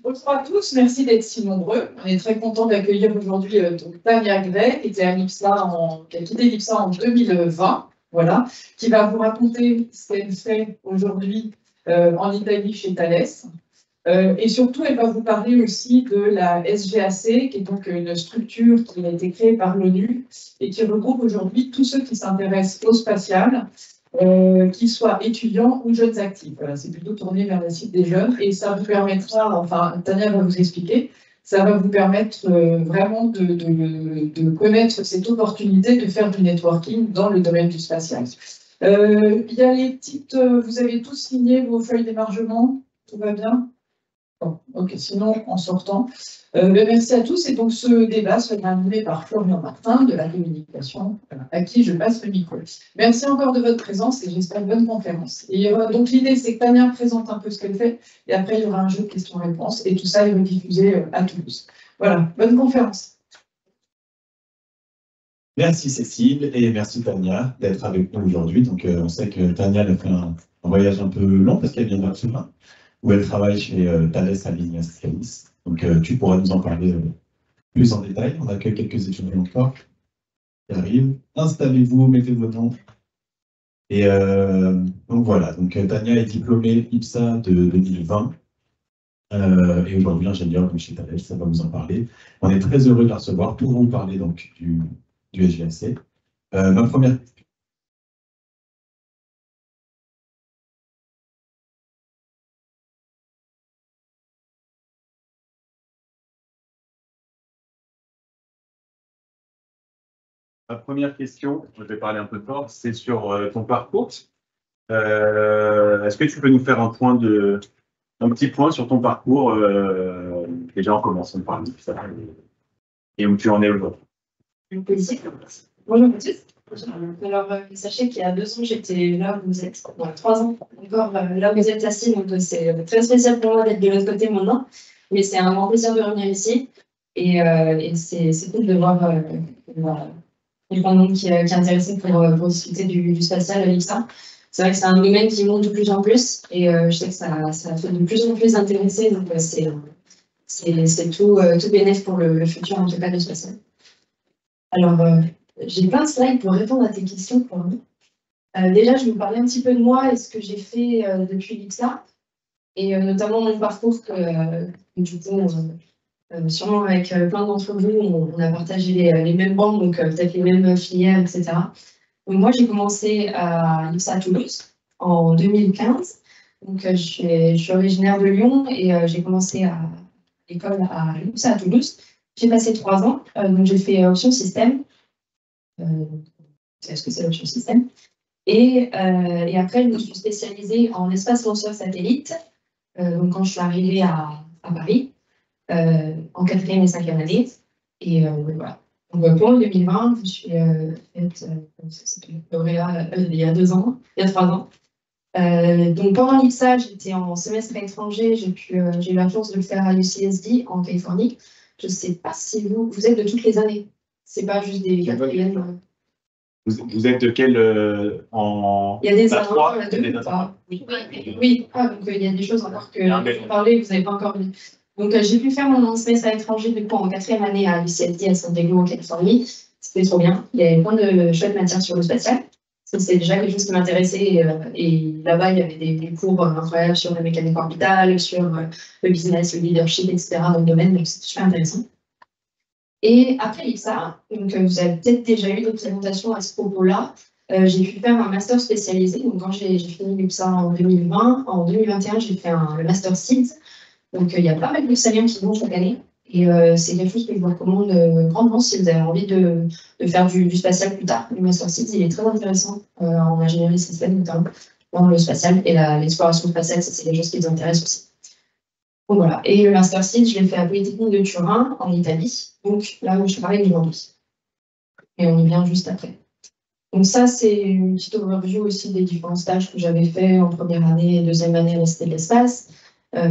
Bonjour à tous, merci d'être si nombreux. On est très content d'accueillir aujourd'hui Tania Gray, qui a quitté l'IPSA en 2020, voilà, qui va vous raconter ce qu'elle fait aujourd'hui en Italie chez Thales. Et surtout, elle va vous parler aussi de la SGAC, qui est donc une structure qui a été créée par l'ONU et qui regroupe aujourd'hui tous ceux qui s'intéressent au spatial, qu'ils soient étudiants ou jeunes actifs. Voilà, c'est plutôt tourné vers la cible des jeunes et ça vous permettra, enfin, Tania va vous expliquer, ça va vous permettre vraiment de connaître cette opportunité de faire du networking dans le domaine du spatial. Il y a les petites, vous avez tous signé vos feuilles d'émargement, tout va bien? Bon, ok, sinon, en sortant. Merci à tous. Et donc, ce débat sera animé par Florian Martin de la communication, à qui je passe le micro. Merci encore de votre présence et j'espère une bonne conférence. Et donc, l'idée, c'est que Tania présente un peu ce qu'elle fait et après, il y aura un jeu de questions-réponses et tout ça est rediffusé à Toulouse. Voilà, bonne conférence. Merci Cécile et merci Tania d'être avec nous aujourd'hui. Donc, on sait que Tania a fait un voyage un peu long parce qu'elle vient de Barcelone, où elle travaille chez Thales Alenia Systems. Donc, tu pourras nous en parler plus en détail. On accueille quelques étudiants encore qui arrivent. Installez-vous, mettez vos noms. Et donc voilà, donc Tania est diplômée IPSA de 2020 et aujourd'hui ingénieure chez Thales, ça va vous en parler. On est très heureux de la recevoir pour vous parler donc du SGAC. Ma première question, je vais parler un peu fort, c'est sur ton parcours. Est-ce que tu peux nous faire un petit point sur ton parcours, déjà en commençant par l'IPSA et où tu en es aujourd'hui? Bonjour à tous. Alors, sachez qu'il y a 2 ans, j'étais là où vous êtes, 3 ans encore là où vous êtes assis, donc c'est très spécial pour moi d'être de l'autre côté maintenant, mais c'est un grand plaisir de revenir ici, et c'est cool de voir le grand nombre qui est intéressé pour discuter du spatial à l'IPSA. C'est vrai que c'est un domaine qui monte de plus en plus, et je sais que ça fait de plus en plus intéresser, donc c'est tout bénéfique pour le futur, en tout cas, du spatial. Alors, j'ai plein de slides pour répondre à tes questions pour nous. Déjà, je vais vous parler un petit peu de moi et ce que j'ai fait depuis l'IPSA, et notamment mon parcours que du coup, sûrement avec plein d'entre vous, on a partagé les mêmes bancs, donc peut-être les mêmes filières, etc. Donc, moi, j'ai commencé à l'IPSA à Toulouse en 2015. Donc, je suis originaire de Lyon et j'ai commencé à l'école à l'IPSA à Toulouse. J'ai passé 3 ans, donc j'ai fait option système. Est-ce que c'est l'option système? Et après, je me suis spécialisée en espace lanceur satellite. Donc, quand je suis arrivée à Paris, en 4e et 5e année. Et voilà. Donc, pour 2020, je suis faite lauréat il y a 2 ans, il y a 3 ans. Donc, pendant l'IPSA, j'étais en semestre étranger. J'ai eu la chance de le faire à l'UCSD en Californie. Je ne sais pas si vous êtes de toutes les années. C'est pas juste des quatrièmes. Vous êtes de quel Il y a des 1, 2, oui. Ah, donc il y a des choses encore que vous parlez, vous n'avez pas encore vu. Donc j'ai pu faire mon semestre à l'étranger du coup en 4e année à l'UCSD à San Diego en Californie. C'était trop bien. Il y avait plein de chouettes matières sur le spatial. C'est déjà quelque chose qui m'intéressait et là-bas il y avait des cours incroyables sur la mécanique orbitale, sur le business, le leadership, etc. dans le domaine, donc c'était super intéressant. Et après l'IPSA, donc vous avez peut-être déjà eu des présentations à ce propos-là, j'ai pu faire un master spécialisé. Donc quand j'ai fini l'IPSA en 2020, en 2021 j'ai fait le master SEEDS. Donc il y a pas mal de salients qui vont chaque année. Et c'est quelque chose que je vous recommande grandement si vous avez envie de faire du spatial plus tard. Le Master SEEDS, il est très intéressant en ingénierie système, notamment dans le spatial. Et l'exploration spatiale, c'est des choses qui vous intéressent aussi. Donc voilà. Et le Master SEEDS, je l'ai fait à Polytechnique de Turin, en Italie. Donc là où je travaille aujourd'hui. Et on y vient juste après. Donc ça, c'est une petite overview aussi des différents stages que j'avais fait en première année et 2e année à l'Université de l'Espace,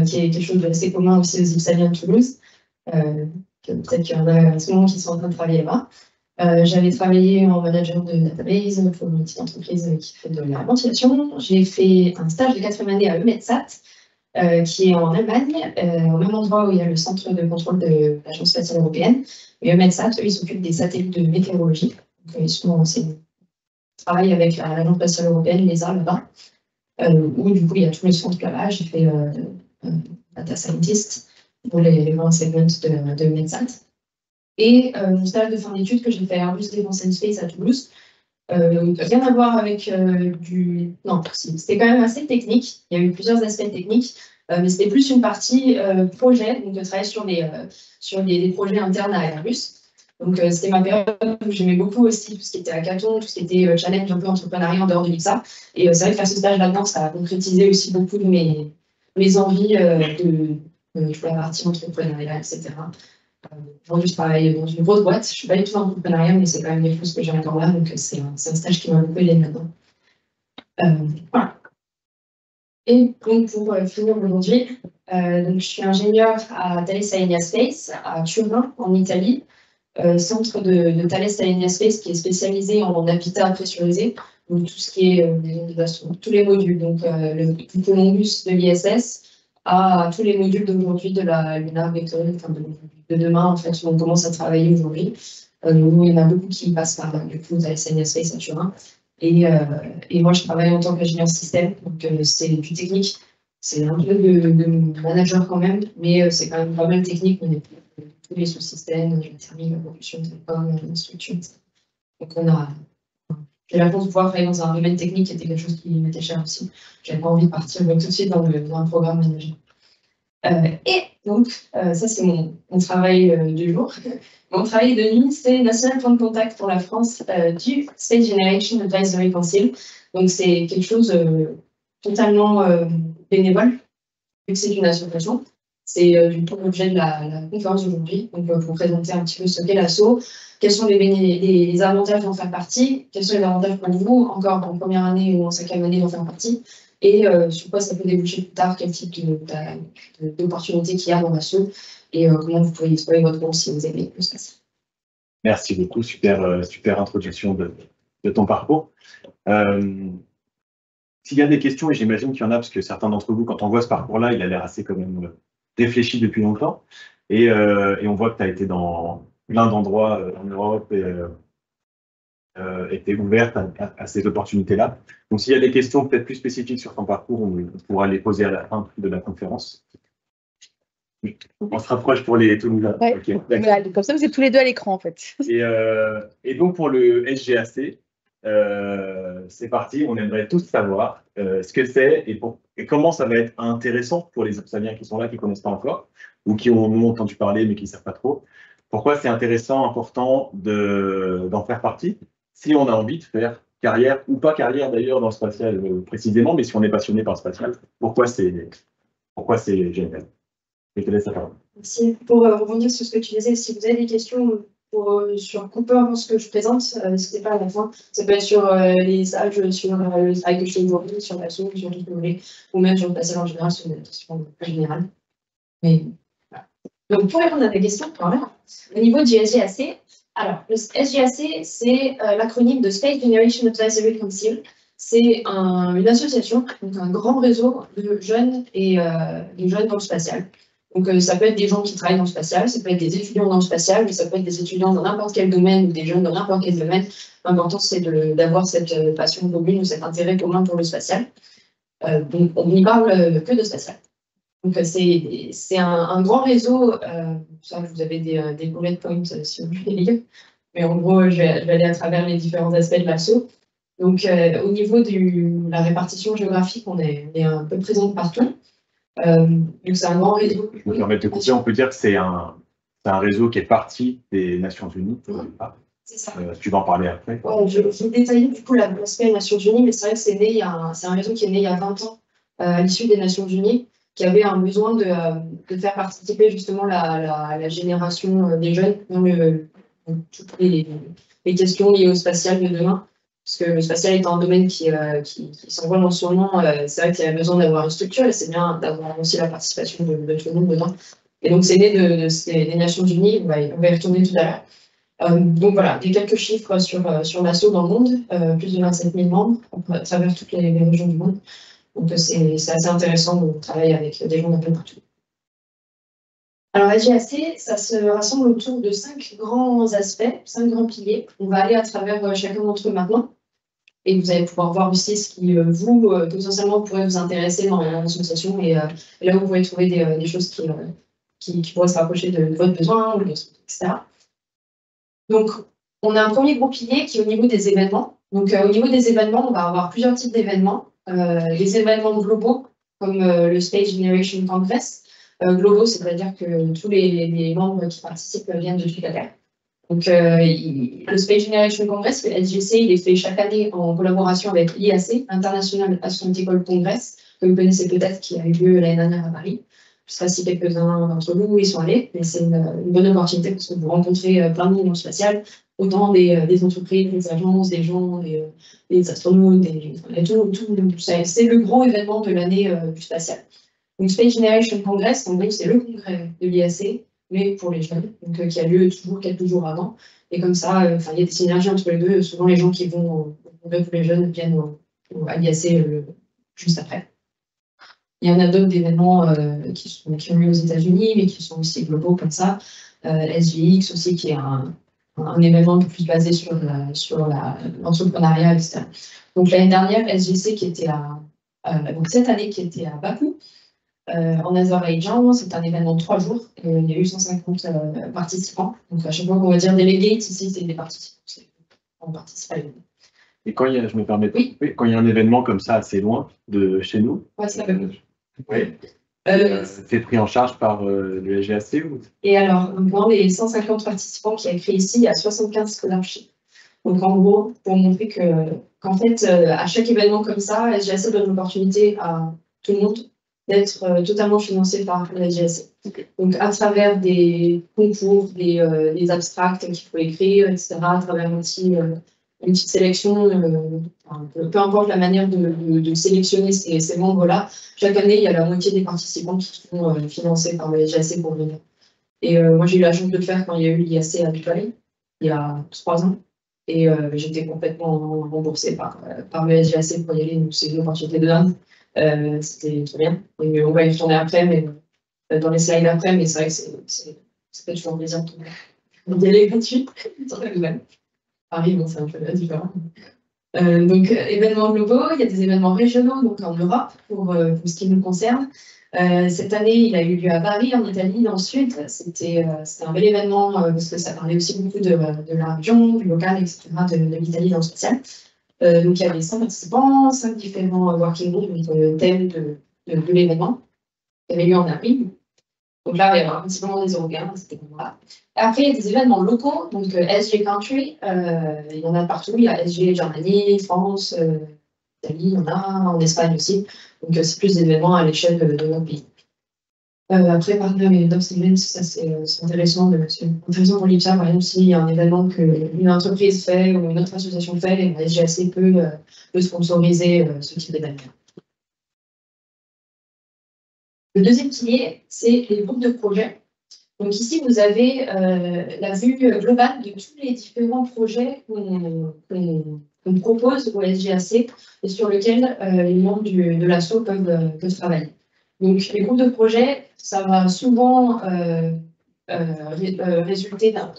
qui est quelque chose d'assez commun aussi aux IPSaliens de Toulouse. Peut-être qu'il y en a en ce moment qui sont en train de travailler là-bas. J'avais travaillé en manager de database pour une petite entreprise qui fait de la ventilation. J'ai fait un stage de 4e année à EUMETSAT, qui est en Allemagne, au même endroit où il y a le centre de contrôle de l'Agence spatiale européenne. Et EUMETSAT, eux, ils s'occupent des satellites de météorologie. Donc, ils travaillent avec l'Agence spatiale européenne, l'ESA, là-bas, où du coup, il y a tout le centre là-bas. J'ai fait data scientist pour les grands segments de EUMETSAT. Et mon stage de fin d'études que j'ai fait à Airbus Defence and Space à Toulouse, rien à voir avec du... Non, c'était quand même assez technique. Il y a eu plusieurs aspects techniques, mais c'était plus une partie projet, donc de travailler sur des projets internes à Airbus. Donc c'était ma période où j'aimais beaucoup aussi tout ce qui était hackathon, tout ce qui était challenge un peu entrepreneuriat en dehors de l'IPSA. Et c'est vrai que faire ce stage là-dedans, ça a concrétisé aussi beaucoup de mes envies de la partie entrepreneuriat, etc. Aujourd'hui, je travaille dans une grosse boîte. Je ne suis pas du tout dans l'entrepreneuriat, mais c'est quand même des choses que j'ai encore là. Donc, c'est un stage qui m'a beaucoup aidé là-dedans. Voilà. Et donc, pour finir aujourd'hui, donc, je suis ingénieure à Thales Alenia Space, à Turin, en Italie. Centre de Thales Alenia Space qui est spécialisé en habitat pressurisé. Donc, tout ce qui est tous les modules. Donc, le Columbus de l'ISS, à tous les modules d'aujourd'hui de la Lunar Vectory, enfin de demain, en fait, où on commence à travailler aujourd'hui. Il y en a beaucoup qui passent par du coup Thales Alenia Space à Turin. Et moi, je travaille en tant qu'ingénieur système, donc c'est du technique. C'est un peu de manager quand même, mais c'est quand même pas mal technique. On est tous les sous-systèmes, la thermique, la propulsion, la construction, etc. Donc j'ai la chance de pouvoir travailler dans un domaine technique qui était quelque chose qui m'était cher aussi. J'avais pas envie de partir tout de suite dans un programme manager. Et donc, ça c'est mon travail du jour. Mon travail de nuit, c'est National Point de Contact pour la France du Space Generation Advisory Council. Donc c'est quelque chose totalement bénévole, vu que c'est une association. C'est du tout l'objet de la conférence d'aujourd'hui. Donc pour présenter un petit peu ce qu'est l'ASSO, quels sont les avantages d'en faire partie, quels sont les avantages pour vous, encore en première année ou en 5e année d'en faire partie, et sur quoi ça peut déboucher plus tard, quel type d'opportunités qu'il y a dans l'ASSO, et comment vous pouvez exploiter votre rôle si vous aimez le spatial. Merci beaucoup, super introduction de ton parcours. S'il y a des questions, et j'imagine qu'il y en a, parce que certains d'entre vous, quand on voit ce parcours-là, il a l'air assez quand même réfléchi depuis longtemps, et on voit que tu as été dans plein d'endroits en Europe et tu es ouverte à ces opportunités-là. Donc s'il y a des questions peut-être plus spécifiques sur ton parcours, on pourra les poser à la fin de la conférence. On se rapproche pour les Toulousains. Ouais. Okay, comme ça, vous êtes tous les deux à l'écran, en fait. Et donc, pour le SGAC, c'est parti. On aimerait tous savoir ce que c'est et comment ça va être intéressant pour les Opsaliens qui sont là, qui ne connaissent pas encore, ou qui ont entendu parler, mais qui ne savent pas trop. Pourquoi c'est intéressant, important d'en faire partie, si on a envie de faire carrière, ou pas carrière d'ailleurs dans le spatial précisément, mais si on est passionné par le spatial, pourquoi c'est génial. Je te laisse la parole. Merci. Pour rebondir sur ce que tu disais, si vous avez des questions sur Cooper, ce que je présente, n'hésitez pas à la fin. Ça peut être sur les stages, sur le travail que je fais aujourd'hui, sur la SO, sur tout ce que vous voulez, ou même sur le spatial en général, sur des questions plus générales. Mais voilà. Donc, pour répondre à ta question, quand même, au niveau du SGAC, alors, le SGAC, c'est l'acronyme de Space Generation Advisory Council. C'est une association, donc un grand réseau de jeunes et de jeunes dans le spatial. Donc, ça peut être des gens qui travaillent dans le spatial, ça peut être des étudiants dans le spatial, mais ça peut être des étudiants dans n'importe quel domaine ou des jeunes dans n'importe quel domaine. L'important, c'est d'avoir cette passion commune ou cet intérêt commun pour le spatial. Donc, on n'y parle que de spatial. Donc, c'est un grand réseau. Ça, vous avez des bullet points si vous voulez lire. Mais en gros, je vais aller à travers les différents aspects de l'ASSO. Donc, au niveau de la répartition géographique, on est un peu présent partout. Donc, c'est un grand réseau. Je me permets de te couper, on peut dire que c'est un réseau qui est parti des Nations Unies. C'est ça. Tu vas en parler après. Ouais, je vais détailler du coup l'aspect des Nations Unies, mais c'est vrai que c'est un réseau qui est né il y a 20 ans à l'issue des Nations Unies, qui avait un besoin de faire participer justement la génération des jeunes dans toutes les questions liées au spatial de demain. Parce que le spatial est un domaine qui s'envole en ce moment. C'est vrai qu'il y a besoin d'avoir une structure et c'est bien d'avoir aussi la participation de tout le monde dedans. Et donc, c'est né des Nations Unies, on va y retourner tout à l'heure. Donc voilà, il y a quelques chiffres sur l'assaut dans le monde, plus de 27 000 membres à travers toutes les régions du monde. Donc c'est assez intéressant de travailler avec des gens d'un peu partout. Alors SGAC, ça se rassemble autour de 5 grands aspects, 5 grands piliers. On va aller à travers chacun d'entre eux maintenant. Et vous allez pouvoir voir aussi ce qui, vous, potentiellement, pourrait vous intéresser dans l'association et là où vous pouvez trouver des choses qui pourraient se rapprocher de votre besoin, etc. Donc, on a un premier gros pilier qui est au niveau des événements. Donc, au niveau des événements, on va avoir plusieurs types d'événements. Les événements globaux, comme le Space Generation Congress. Globaux, c'est-à-dire que tous les membres qui participent viennent de toute la Terre. Donc, le Space Generation Congress, le SGC, il est fait chaque année en collaboration avec l'IAC, International Astronautical Congress, que vous connaissez peut-être, qui a eu lieu l'année dernière à Paris. Je ne sais pas si quelques-uns d'entre vous y sont allés, mais c'est une bonne opportunité parce que vous rencontrez plein de monde dans le spatial, autant des entreprises, des agences, des gens, des astronautes, tout. C'est le gros événement de l'année du spatial. Donc, Space Generation Congress, en gros, c'est le congrès de l'IAC, mais pour les jeunes, donc, qui a lieu toujours quelques jours avant. Et comme ça, il y a des synergies entre les deux. Souvent, les gens qui vont au congrès pour les jeunes viennent à l'IAC juste après. Il y en a d'autres événements qui ont lieu aux États-Unis, mais qui sont aussi globaux comme ça. SGX aussi, qui est un événement un peu plus basé sur l'entrepreneuriat, etc. Donc l'année dernière, SGC qui était donc cette année qui était à Bakou, en Azerbaïdjan, c'est un événement de 3 jours. Et il y a eu 150 participants. Donc à chaque fois qu'on va dire delegates, ici, c'est des participants. On participe à l'événement. Et quand il y a, je me permets, oui. Quand il y a un événement comme ça assez loin de chez nous, c'est pris en charge par le SGAC ou... Et alors, dans les 150 participants qui a créé ici, il y a 75 scholarships. Donc en gros, pour montrer qu'en fait, à chaque événement comme ça, SGAC donne l'opportunité à tout le monde d'être totalement financé par la SGAC. Okay. Donc à travers des concours, des abstracts qu'il faut écrire, etc., à travers aussi une petite sélection, peu importe la manière de sélectionner ces membres-là, chaque année, il y a la moitié des participants qui sont financés par le SGAC pour venir. Et moi, j'ai eu la chance de le faire quand il y a eu l'IAC à Dubaï, il y a 3 ans. Et j'étais complètement remboursée par le SGAC pour y aller, donc c'est une opportunité de dingue. C'était très bien. Et on va y retourner après, mais dans les slides après, mais c'est vrai que ça fait toujours plaisir de y aller gratuit. Paris, bon, c'est un peu différent. Donc, événements globaux, il y a des événements régionaux, donc en Europe, pour ce qui nous concerne. Cette année, il a eu lieu à Paris, en Italie, dans le sud. C'était un bel événement parce que ça parlait aussi beaucoup de la région, du local, etc., de l'Italie dans le spatial. Donc, il y avait 100 participants, 5 différents working groups, donc thèmes de l'événement, qui avait lieu en avril. Donc là, il y avait principalement des Européens, c'était comme ça. Après, il y a des événements locaux, donc SG Country, il y en a partout. Il y a SG Germanie, France, Italie, il y en a en Espagne aussi. Donc c'est plus des événements à l'échelle de notre pays. Après, Partner et Docs Events, ça c'est intéressant. C'est intéressant pour l'IPSA, par exemple, s'il y a un événement qu'une entreprise fait ou une autre association fait, et SGAC peut sponsoriser ce type d'événement. Le deuxième pilier, c'est les groupes de projets. Donc ici, vous avez la vue globale de tous les différents projets qu'on propose au SGAC et sur lesquels les membres de l'asso peuvent travailler. Donc les groupes de projets, ça va souvent résulter d'un...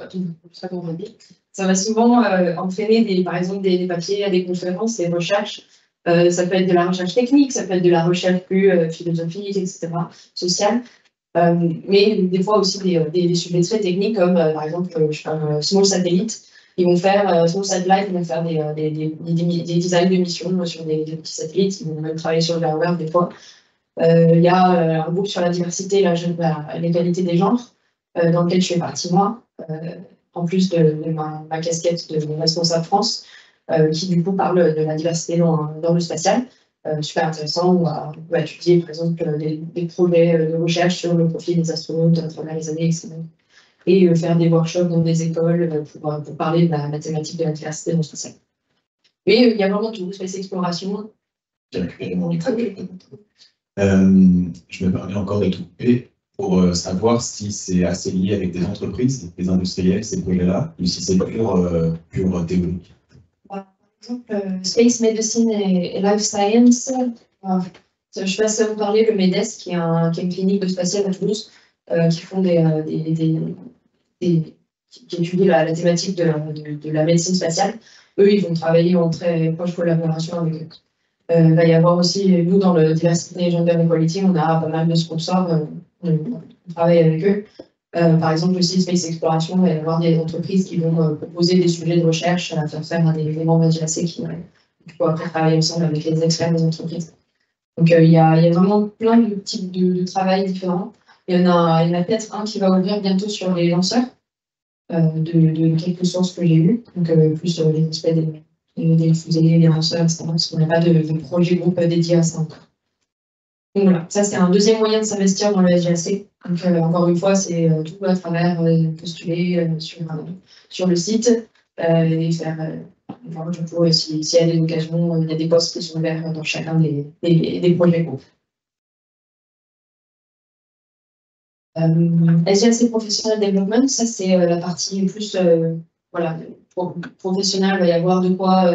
Ça va souvent entraîner par exemple des papiers, des conférences, des recherches. Ça peut être de la recherche technique, ça peut être de la recherche plus philosophique, etc., sociale. Mais des fois aussi des sujets très techniques comme par exemple Small Satellite. Ils vont faire Small Satellite, ils vont faire des designs de missions sur des petits satellites, ils vont même travailler sur le hardware des fois. Il y a un groupe sur la diversité, l'égalité des genres, dans lequel je fais partie moi, en plus de ma casquette de responsable France, qui du coup parle de la diversité dans le spatial. Super intéressant, on va étudier par exemple des projets de recherche sur le profil des astronautes à travers les années, etc. Et faire des workshops dans des écoles pour parler de la mathématique de la diversité dans le spatial. Mais il y a vraiment tout, space exploration. J'ai récupéré mon micro. Je me permets encore de tout couper. pour savoir si c'est assez lié avec des entreprises, des industriels, ces projets-là, ou si c'est pure théorique. Par exemple, Space Medicine et Life Science, je passe à vous parler le MEDES, qui est une clinique de spatiale à Toulouse, qui font qui étudient la thématique de la médecine spatiale. Eux, ils vont travailler en très proche collaboration avec eux. Il va y avoir aussi, nous, dans le Diversity, Gender Equality, on a pas mal de sponsors, on travaille avec eux. Par exemple, aussi, Space Exploration, il va y avoir des entreprises qui vont proposer des sujets de recherche à faire à des membres de l'AGAC qui vont après travailler ensemble avec les experts des entreprises. Donc, il y a vraiment plein de types de travail différents. Il y en a peut-être un qui va ouvrir bientôt sur les lanceurs, de quelques sources que j'ai eues, donc plus les aspects des fusées, des lanceurs, etc. Parce qu'on n'a pas de projet groupe dédié à ça encore. Donc voilà, ça c'est un deuxième moyen de s'investir dans le SGAC. Donc encore une fois, c'est tout à travers postuler sur le site et faire voir du coup s'il y a des occasions, il y a des postes qui sont ouverts dans chacun des projets groupes. SGAC Professional Development, ça c'est la partie plus voilà, professionnelle, il va y avoir de quoi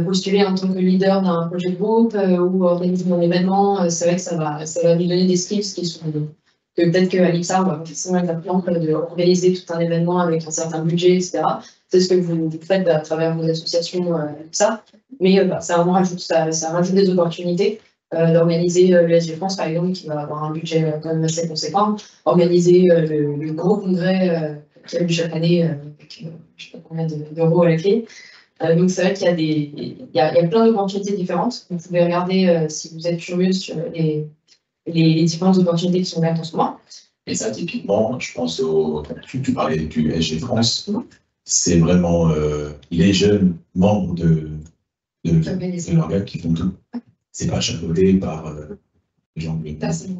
postuler en tant que leader d'un projet de groupe ou organiser un événement. C'est vrai que ça va lui donner des skills qui sont que peut-être qu'à l'IPSA, on va pas forcément être à plan d'organiser tout un événement avec un certain budget, etc. C'est ce que vous faites à travers vos associations ça. Mais ça rajoute des opportunités. D'organiser l'ESG France, par exemple, qui va avoir un budget quand même assez conséquent, organiser le gros congrès qui a lieu chaque année, avec je ne sais pas combien d'euros à la clé. Donc c'est vrai qu'il y a plein d'opportunités différentes. Vous pouvez regarder si vous êtes curieux sur les différentes opportunités qui sont ouvertes en ce moment. Et ça, typiquement, je pense tu parlais du SG France, c'est vraiment les jeunes membres de l'organe qui font tout. C'est pas chapeauté par les gens.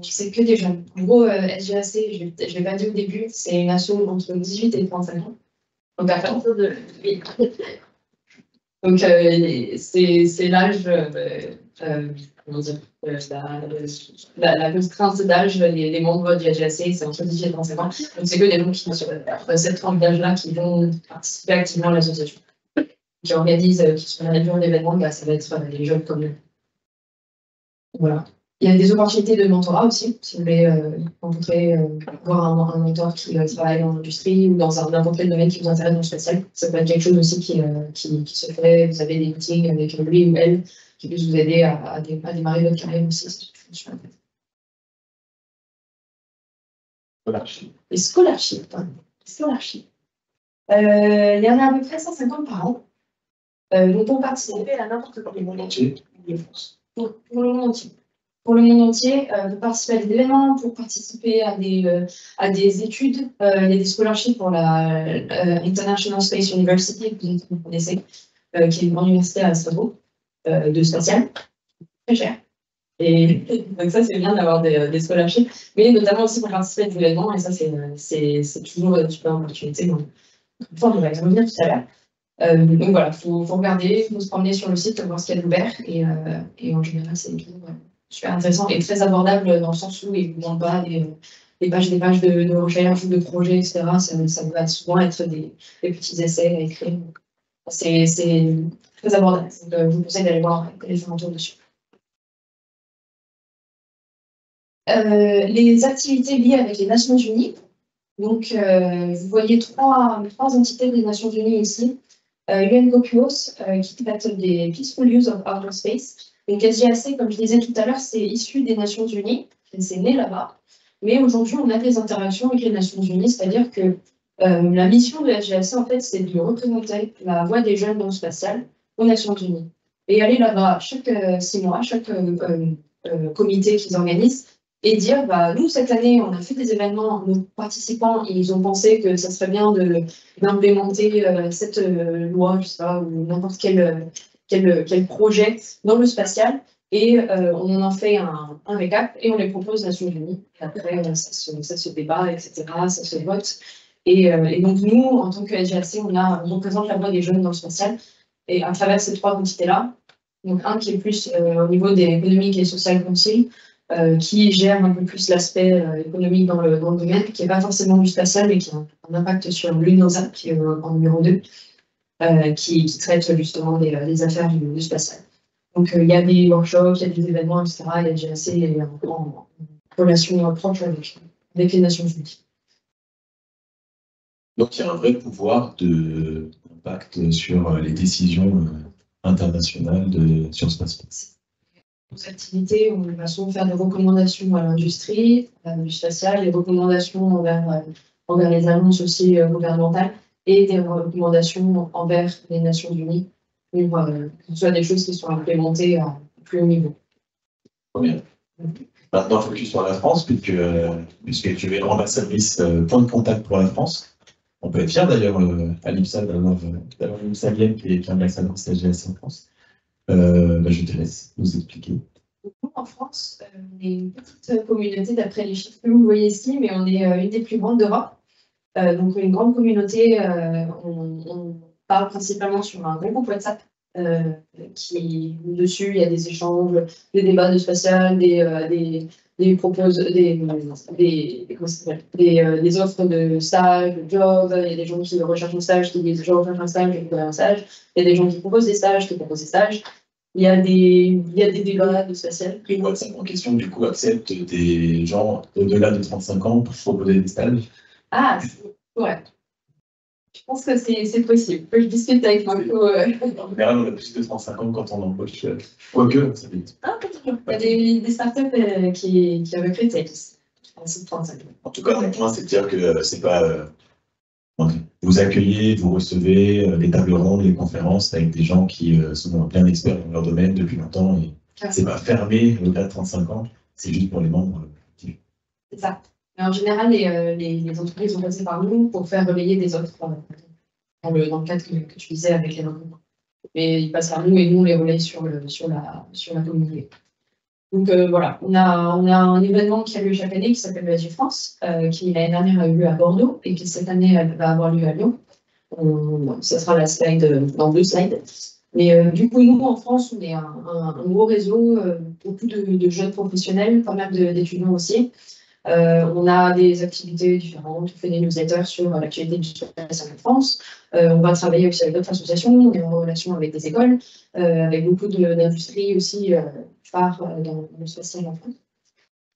C'est que des jeunes. En gros, SGAC, je ne l'ai pas dit au début, c'est une asso entre 18 et 35 ans. Donc à partir de. Donc c'est l'âge, comment dire, la contrainte d'âge, les membres du SGAC, c'est entre 18 et 35 ans. Donc c'est que des gens qui sont sur cette tranche d'âge-là qui vont participer activement à l'association. Qui organisent, qui sont managers d'événements, ça va être les jeunes comme nous. Voilà. Il y a des opportunités de mentorat aussi, si vous voulez rencontrer, voir un mentor qui travaille dans l'industrie ou dans n'importe quel domaine qui vous intéresse dans le spatial. Ça peut être quelque chose aussi qui se fait. Vous avez des meetings avec lui ou elle qui puissent vous aider à démarrer votre carrière aussi. Les scholarships. Il y en a à peu près 150 par an. Donc on participe à n'importe quel monde entier. Pour le monde entier. Pour le monde entier, pour participer à des événements, pour participer à des études. Il y a des scholarships pour la International Space University, que vous connaissez, qui est une grande université à Strasbourg, de spatial, très cher. Et donc ça, c'est bien d'avoir des scholarships, mais notamment aussi pour participer à des événements, et ça, c'est toujours une super opportunité. Enfin, on va y revenir tout à l'heure. Donc voilà, il faut regarder, il faut se promener sur le site, voir ce qu'il y a d'ouvert, et en général, c'est super intéressant et très abordable dans le sens où ils ne vous demandent pas des pages de recherche ou de projets, etc. Ça va souvent être des petits essais à écrire. C'est très abordable, donc je vous conseille d'aller faire un tour dessus. Les activités liées avec les Nations Unies. Donc, vous voyez trois entités des Nations Unies ici. UNCOPUOS, qui traite des Peaceful Use of Outer Space. Donc, SGAC, comme je disais tout à l'heure, c'est issu des Nations Unies, c'est né là-bas. Mais aujourd'hui, on a des interactions avec les Nations Unies, c'est-à-dire que la mission de SGAC, en fait, c'est de représenter la voix des jeunes dans le spatial aux Nations Unies. Et aller là-bas chaque 6 mois, chaque comité qu'ils organisent, et dire, nous, cette année, on a fait des événements, nos participants, ils ont pensé que ça serait bien d'implémenter cette loi, je sais pas, ou n'importe quel projet dans le spatial, et on en fait un récap, et on les propose aux Nations Unies. Et après, ça se débat, etc., ça se vote. Et donc, nous, en tant que SGAC, on représente la voix des jeunes dans le spatial, et à travers ces 3 entités-là, donc un qui est plus au niveau des Economic et Social Council, qui gère un peu plus l'aspect économique dans le domaine, qui n'est pas forcément du spatial, mais qui a un impact sur l'UNOSA, qui est en numéro 2, qui traite justement des affaires du spatial. Donc il y a des workshops, il y a des événements, etc. Il y a GAC et en relation proche avec les Nations Unies. Donc il y a un vrai pouvoir d'impact sur les décisions internationales de sciences spatiales. Nos activités, on va souvent faire des recommandations à l'industrie du spatial, des recommandations envers les annonces aussi gouvernementales et des recommandations envers les Nations Unies pour que ce soit des choses qui sont implémentées à plus haut niveau. Bien. Maintenant, focus sur la France, puisque tu es ambassadrice point de contact pour la France. On peut être fier d'ailleurs à l'IPSA d'avoir une Salienne qui est ambassadrice SGAC en France. Je te laisse nous expliquer. Nous, en France, on est une petite communauté, d'après les chiffres que vous voyez ici, mais on est une des plus grandes d'Europe. Donc, une grande communauté, on parle principalement sur un groupe WhatsApp qui, dessus, il y a des échanges, des débats de spatial, des offres de stage, de job. Il y a des gens qui recherchent un stage, qui disent je recherche un stage, je veux un stage. Il y a des gens qui proposent des stages, qui proposent des stages. Il y a des débats de spatial. Et WhatsApp en question, du coup, accepte des gens au-delà de 35 ans pour proposer des stages. Ah, ouais. Je pense que c'est possible. Je discute avec Marco. En général, on a plus de 35 ans quand on embauche. Quoique, ça fait. Ah, pas toujours. Il y a des startups qui recrutent à 35 ans. En tout cas, mon point, c'est de dire que c'est pas. Vous accueillez, vous recevez les tables rondes, les conférences avec des gens qui sont bien experts dans leur domaine depuis longtemps. Et c'est pas fermé au-delà de 35 ans, c'est juste pour les membres. C'est ça. Mais en général, les entreprises sont passées par nous pour faire relayer des offres dans le cadre que tu disais avec les recrutements. Mais ils passent par nous et nous, on les relaye sur la communauté. Donc voilà, on a un événement qui a lieu chaque année qui s'appelle le SG France, qui l'année dernière a eu lieu à Bordeaux et qui cette année va avoir lieu à Lyon. Ça sera la slide dans 2 slides. Mais du coup, nous, en France, on est un gros réseau, beaucoup de jeunes professionnels, pas mal d'étudiants aussi. On a des activités différentes, on fait des newsletters sur l'actualité du spatial en France. On va travailler aussi avec d'autres associations, on est en relation avec des écoles, avec beaucoup d'industries aussi phares dans le spatial en France.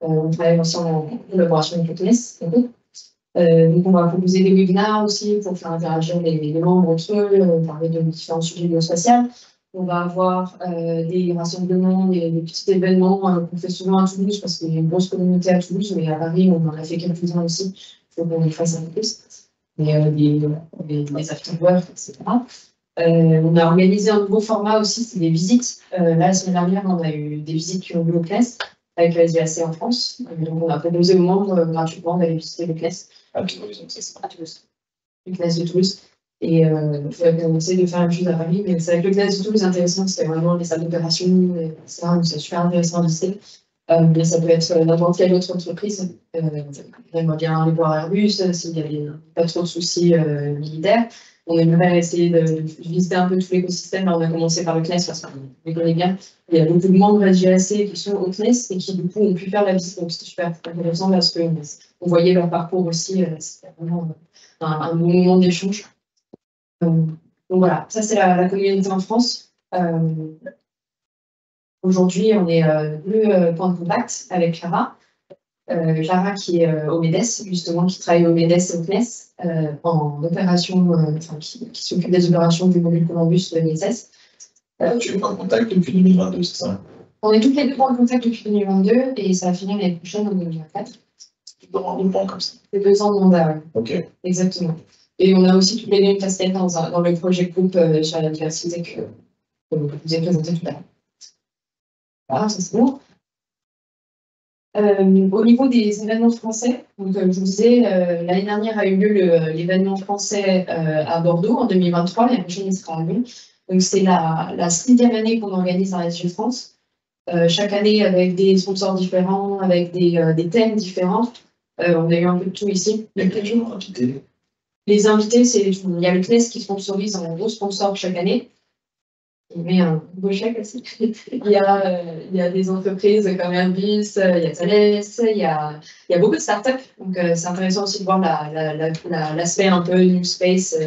On travaille aussi en collaboration avec le CNES. Donc on va proposer des webinars aussi pour faire interagir les membres entre eux, parler de différents sujets de spatial. On va avoir des rassemblements, des petits événements qu'on fait souvent à Toulouse parce qu'il y a une grosse communauté à Toulouse, mais à Paris, on en a fait quelques-uns aussi. Il faut qu'on les fasse un peu plus. Mais des afterwork, etc. On a organisé un nouveau format aussi, c'est des visites. Là, la semaine dernière, on a eu des visites qui ont lieu au CNES avec le SGAC en France. Donc, on a proposé aux membres gratuitement d'aller visiter le CNES. À Toulouse, donc c'est ça. À Toulouse. Le CNES de Toulouse. Et il faudrait qu'on essaie de faire la même chose à Paris, mais c'est avec le CNES de Toulouse intéressant, c'était vraiment les salles d'opération, etc. Donc c'est super intéressant à visiter. Mais ça peut être n'importe quelle autre entreprise. On aimerait bien aller voir Airbus s'il n'y avait pas trop de soucis militaires. On aimerait essayer de visiter un peu tout l'écosystème. Là, on a commencé par le CNES parce qu'on les connaît bien. Il y a beaucoup de membres SGAC qui sont au CNES et qui, du coup, ont pu faire la visite. Donc, c'était super intéressant parce qu'on voyait leur parcours aussi. C'était vraiment un bon moment d'échange. Donc, voilà, ça, c'est la communauté en France. Aujourd'hui, on est 2 points de contact avec Clara. Clara qui est au MEDES, justement, qui travaille au MEDES et au CNES en opération, qui s'occupe des opérations du module Columbus de l'ISS. Tu es en contact depuis 2022, c'est ça? On est toutes les 2 points de contact depuis 2022 et ça va finir l'année prochaine en 2024. C'est 2 ans de mandat comme ça. C'est 2 ans de mandat, oui. Ok. Exactement. Et on a aussi toutes les 2 une casquette dans le projet groupe sur la diversité que je vous ai présenté tout à l'heure. Voilà, ça c'est bon. Au niveau des événements français, donc, comme je vous disais, l'année dernière a eu lieu l'événement français à Bordeaux en 2023, l'année prochaine il sera à Lyon. Donc c'est la 6e année qu'on organise un SG France. Chaque année avec des sponsors différents, avec des thèmes différents. On a eu un peu de tout ici. Les invités. Les invités, il y a le CNES qui sponsorise un gros sponsor chaque année. met un beau chèque aussi. Il y a des entreprises comme Airbus, il y a Thales, il y a beaucoup de startups. Donc, c'est intéressant aussi de voir l'aspect un peu New Space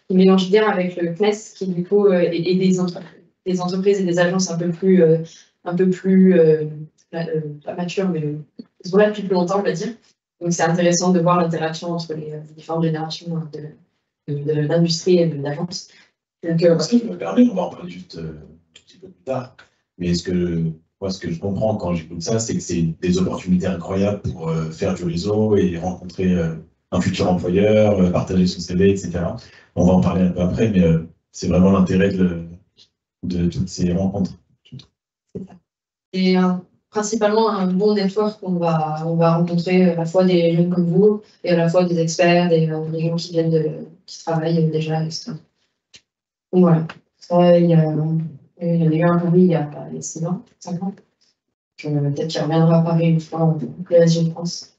qui mélange bien avec le CNES, qui du coup est des entreprises et des agences un peu plus pas matures, mais ils sont là depuis plus longtemps, on va dire. Donc, c'est intéressant de voir l'interaction entre les différentes générations de l'industrie et de l'agence. Donc, si je me permets, on va en parler juste un petit peu plus tard. Mais ce que je comprends quand j'écoute ça, c'est que c'est des opportunités incroyables pour faire du réseau et rencontrer un futur employeur, partager son CV, etc. On va en parler un peu après, mais c'est vraiment l'intérêt de toutes ces rencontres. Et principalement un bon network, on va rencontrer à la fois des jeunes comme vous et à la fois des experts, des gens qui qui travaillent déjà, etc. Donc voilà. Il y en a eu un Paris il y a 6 ans, 5 ans. Peut-être qu'il reviendra à Paris une fois en PSG de France.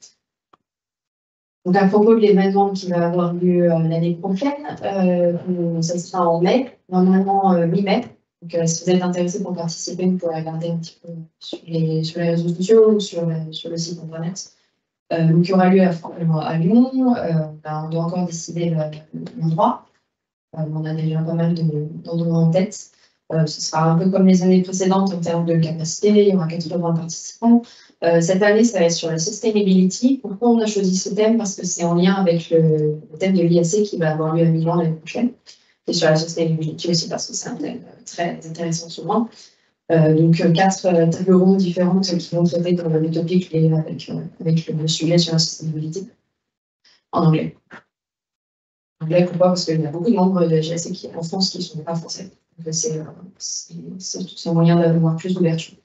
Donc à propos de l'événement qui va avoir lieu l'année prochaine, ça sera en mai, normalement mi-mai. Donc, si vous êtes intéressé pour participer, vous pouvez regarder un petit peu sur les réseaux sociaux ou sur le site internet. Donc, il aura lieu à Lyon. On doit encore décider l'endroit. On a déjà pas mal d'endroits en tête. Ce sera un peu comme les années précédentes en termes de capacité. Il y aura 80 participants. Cette année, ça va être sur la sustainability. Pourquoi on a choisi ce thème? Parce que c'est en lien avec le thème de l'IAC qui va avoir lieu à Milan l'année prochaine. Et sur la sustainability aussi parce que c'est un thème très intéressant souvent. Donc 4 tables rondes différentes qui vont traiter dans les topics liés avec le sujet sur la sustainability en anglais. Anglais, pourquoi? Parce qu'il y a beaucoup de membres de GSC en France qui ne sont pas français. Donc c'est un moyen d'avoir plus d'ouverture.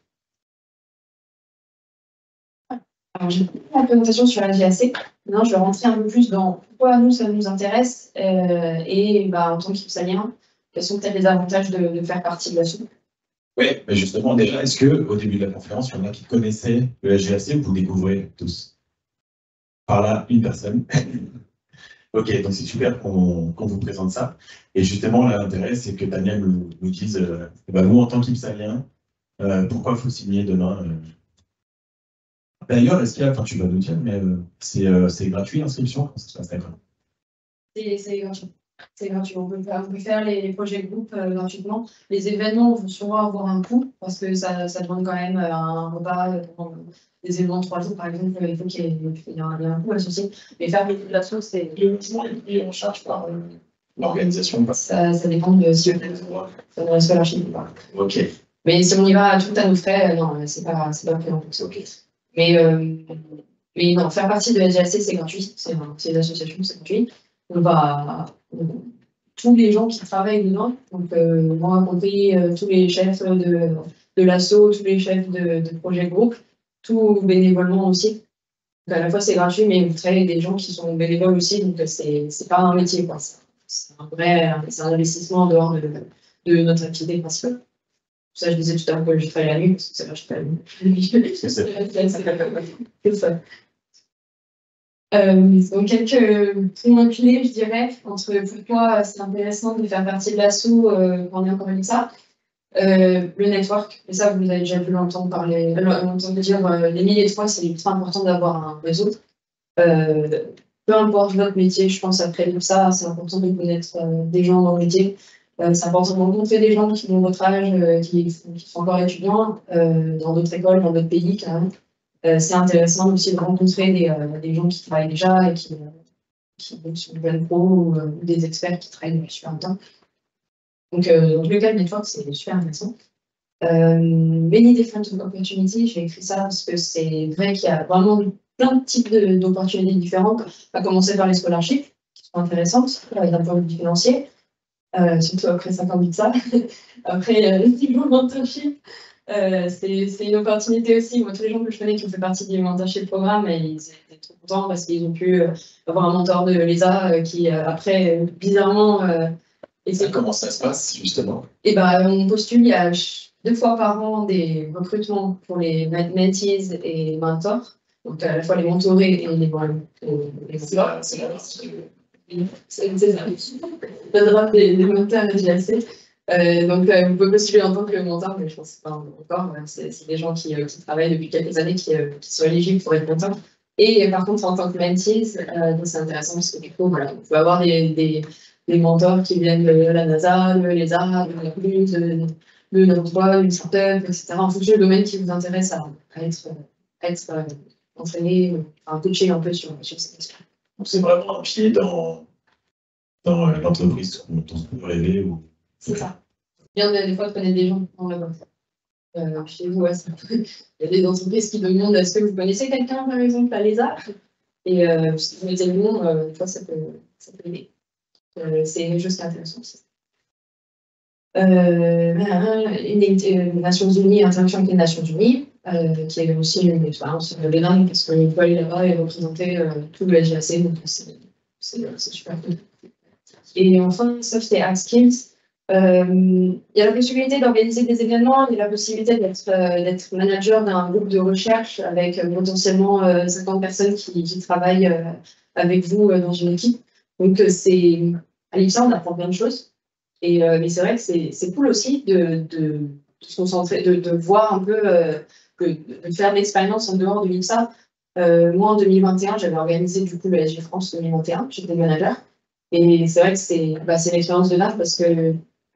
Alors j'ai fait la présentation sur la GAC. Maintenant, je vais rentrer un peu plus dans pourquoi nous, ça nous intéresse et en tant qu'Ipsalien, quels sont peut-être les avantages de faire partie de l'asso. Oui, mais justement, déjà, est-ce qu'au début de la conférence, il y en a qui connaissaient le GAC ou vous découvrez tous? Par là, une personne. Ok, donc c'est super qu'on vous présente ça. Et justement, l'intérêt, c'est que Daniel nous dise, vous, en tant qu'Ipsalien, pourquoi il faut signer demain D'ailleurs, est-ce qu'il y a, tu vas nous dire, mais c'est gratuit l'inscription? Comment ça se passe, d'accord? C'est gratuit. C'est gratuit. On peut faire les projets groupes gratuitement. Les événements vont souvent avoir un coût parce que ça demande quand même un repas pendant des événements de 3 jours, par exemple. Il faut qu'il y ait un coût associé. Mais faire de la sauce, c'est on charge par l'organisation. Ça dépend de si on a un scholarship ou pas. Ok. Mais si on y va tout à nos frais, non, c'est pas pris en compte. Ok. Mais non, faire partie de la GAC, c'est gratuit. C'est une association, c'est gratuit. Tous les gens qui travaillent dedans, donc moi compris tous les chefs de l'asso, tous les chefs de projet groupe, tout bénévolement aussi. Donc à la fois c'est gratuit, mais vous travaillez des gens qui sont bénévoles aussi, donc c'est pas un métier, quoi. C'est un investissement en dehors de notre activité principale. Pour ça, je disais tout à l'heure que je travaille la nuit, parce que c'est vrai que je travaille la nuit. C'est ça. Donc quelques points clés, je dirais, entre pourquoi c'est intéressant de faire partie de l'asso quand on est encore comme ça. Le network, et ça vous avez déjà pu l'entendre parler, l'entendre dire les milliers de fois, c'est ultra important d'avoir un réseau. Peu importe votre métier, je pense après tout ça, c'est important de connaître des gens dans le métier. C'est important de rencontrer des gens qui ont votre âge, qui sont encore étudiants, dans d'autres écoles, dans d'autres pays, quand même. C'est intéressant aussi de rencontrer des gens qui travaillent déjà et qui sont de jeunes pros ou des experts qui travaillent depuis super longtemps. Donc le cas de network, c'est super intéressant. Many different opportunities, j'ai écrit ça parce que c'est vrai qu'il y a vraiment plein de types d'opportunités différentes, à commencer par les scholarships, qui sont intéressantes d'un point de vue financier, surtout après 5 ans de ça. Après, le mentorship. C'est une opportunité aussi. Moi, tous les gens que je connais qui ont fait partie du mentorship programme, ils étaient trop contents parce qu'ils ont pu avoir un mentor de l'ESA qui, après, bizarrement. Et comment ça se passe, justement? On postule, il y a 2 fois par an des recrutements pour les mentees et mentors. Donc, à la fois les mentorés et les mentors. C'est ça. Le draft des mentors à GAC. Donc, vous pouvez postuler en tant que mentor, mais je pense que pas encore. C'est des gens qui travaillent depuis quelques années qui sont éligibles pour être mentors. Et par contre, en tant que mentees, c'est intéressant parce que du coup, voilà, vous pouvez avoir des mentors qui viennent de la NASA, de l'ESA, de la Plus, de l'emploi, d'une startup, etc. En fonction du domaine qui vous intéresse à être entraîné, enfin, coaché un peu sur ces questions. Donc c'est vraiment un pied dans l'entreprise dont on peut rêver. C'est ça. Bien des fois de connaître des gens dans la boîte. Chez vous, ouais, il y a des entreprises qui demandent est-ce que vous connaissez quelqu'un, par exemple, à l'ESA? Et si vous mettez le nom, des fois, ça peut aider. C'est une chose qui est intéressante aussi. Les Nations Unies, interaction avec les Nations Unies, qui est aussi une expérience de dingue, parce qu'on peut aller là-bas et représenter tout le SGAC, donc c'est super cool. Et enfin, soft et hard skills. Il y a la possibilité d'organiser des événements, il y a la possibilité d'être manager d'un groupe de recherche avec potentiellement 50 personnes qui travaillent avec vous dans une équipe. Donc, à l'IPSA, on apprend plein de choses. Mais c'est vrai que c'est cool aussi de se concentrer, de voir un peu, de faire de l'expérience en dehors de l'IPSA. Moi, en 2021, j'avais organisé du coup le SG France 2021, j'étais manager. Et c'est vrai que c'est l'expérience de NAF parce que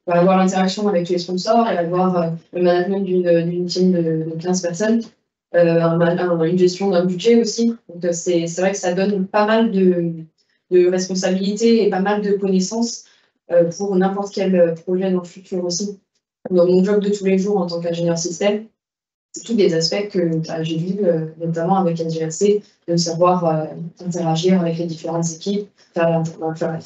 avoir l'interaction avec les sponsors et avoir le management d'une team de 15 personnes, une gestion d'un budget aussi. Donc c'est vrai que ça donne pas mal de responsabilités et pas mal de connaissances pour n'importe quel projet dans le futur aussi. Dans mon job de tous les jours en tant qu'ingénieur système, c'est tous des aspects que j'ai vus, notamment avec SGAC, de savoir interagir avec les différentes équipes, faire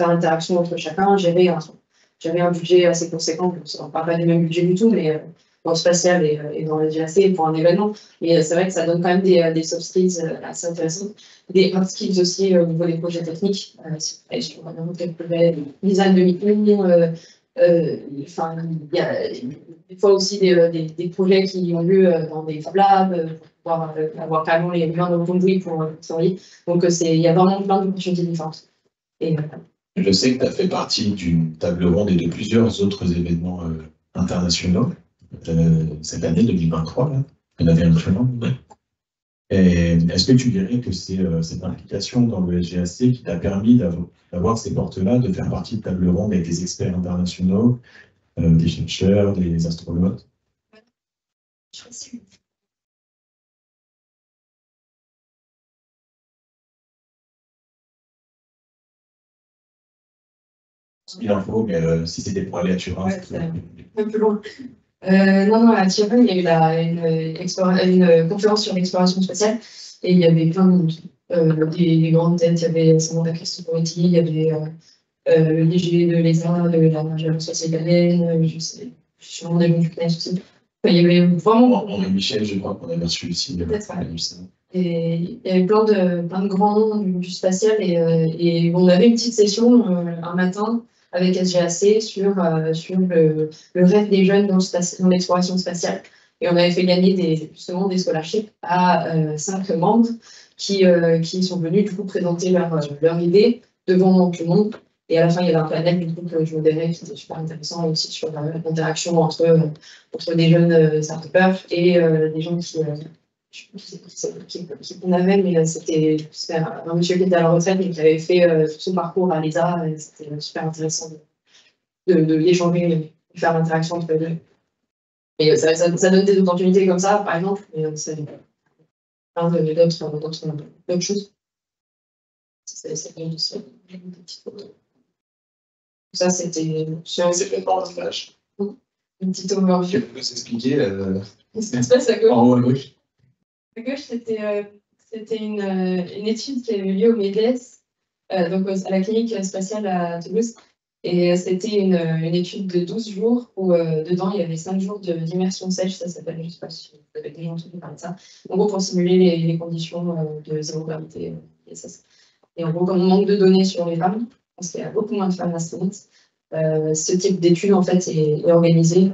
l'interaction entre chacun, gérer un budget assez conséquent. On ne parle pas du même budget du tout, mais dans le spatial et dans le SGAC pour un événement. Mais c'est vrai que ça donne quand même des soft skills assez intéressantes. Des hard skills aussi au niveau des projets techniques. Sur quelques projets, design de meeting, enfin, il y a des fois aussi des projets qui ont lieu dans des Fab Labs, pour pouvoir avoir carrément les mains dans le conduit pour travailler. Donc, il y a vraiment plein d'opportunités différentes. Et, je sais que tu as fait partie d'une table ronde et de plusieurs autres événements internationaux cette année 2023. Là. Il y en avait un très long. Est-ce que tu dirais que c'est cette implication dans le SGAC qui t'a permis d'avoir ces portes-là, de faire partie de table ronde avec des experts internationaux, des chercheurs, des astronautes? Il en faut, mais si c'était pour aller à Turin, c'est un peu loin. Non, à Turin, il y a eu une conférence sur l'exploration spatiale et il y avait plein de monde. Des grandes têtes, il y avait Samantha Cristoforetti, il y avait le DG de l'ESA, de l'Agence spatiale italienne, je sais, sûrement des gens du CNES aussi. Enfin, il y avait vraiment. Henri Michel, je crois qu'on a reçu aussi. Et il y avait plein de grands noms du spatial et on avait une petite session un matin avec SGAC sur le rêve des jeunes dans l'exploration spatiale. Et on avait fait gagner justement des scholarships à 5 membres qui sont venus du coup présenter leur idée devant tout le monde. Et à la fin, il y avait un panel du coup que je modérais qui était super intéressant aussi sur l'interaction entre des jeunes start-upers et des gens qui qu'on avait, mais c'était un monsieur qui était à la retraite et qui avait fait tout son parcours à l'ESA. C'était super intéressant d'échanger, de faire l'interaction entre les deux. Et ça donne des opportunités comme ça, par exemple, mais c'est plein d'autres choses. C'est bien aussi une petite photo. Ça, c'était sur une petite overview. Tu peux s'expliquer ce qui se passe à gauche. En haut à gauche. À gauche, c'était une étude qui avait eu lieu au MEDES, donc à la clinique spatiale à Toulouse. Et c'était une étude de 12 jours où dedans il y avait 5 jours d'immersion sèche, ça s'appelle, je ne sais pas si vous avez déjà entendu parler de ça. En gros, pour simuler les conditions de zéro gravité ISS. Et en gros, comme on manque de données sur les femmes, parce qu'il y a beaucoup moins de femmes astronautes, ce type d'étude en fait est organisé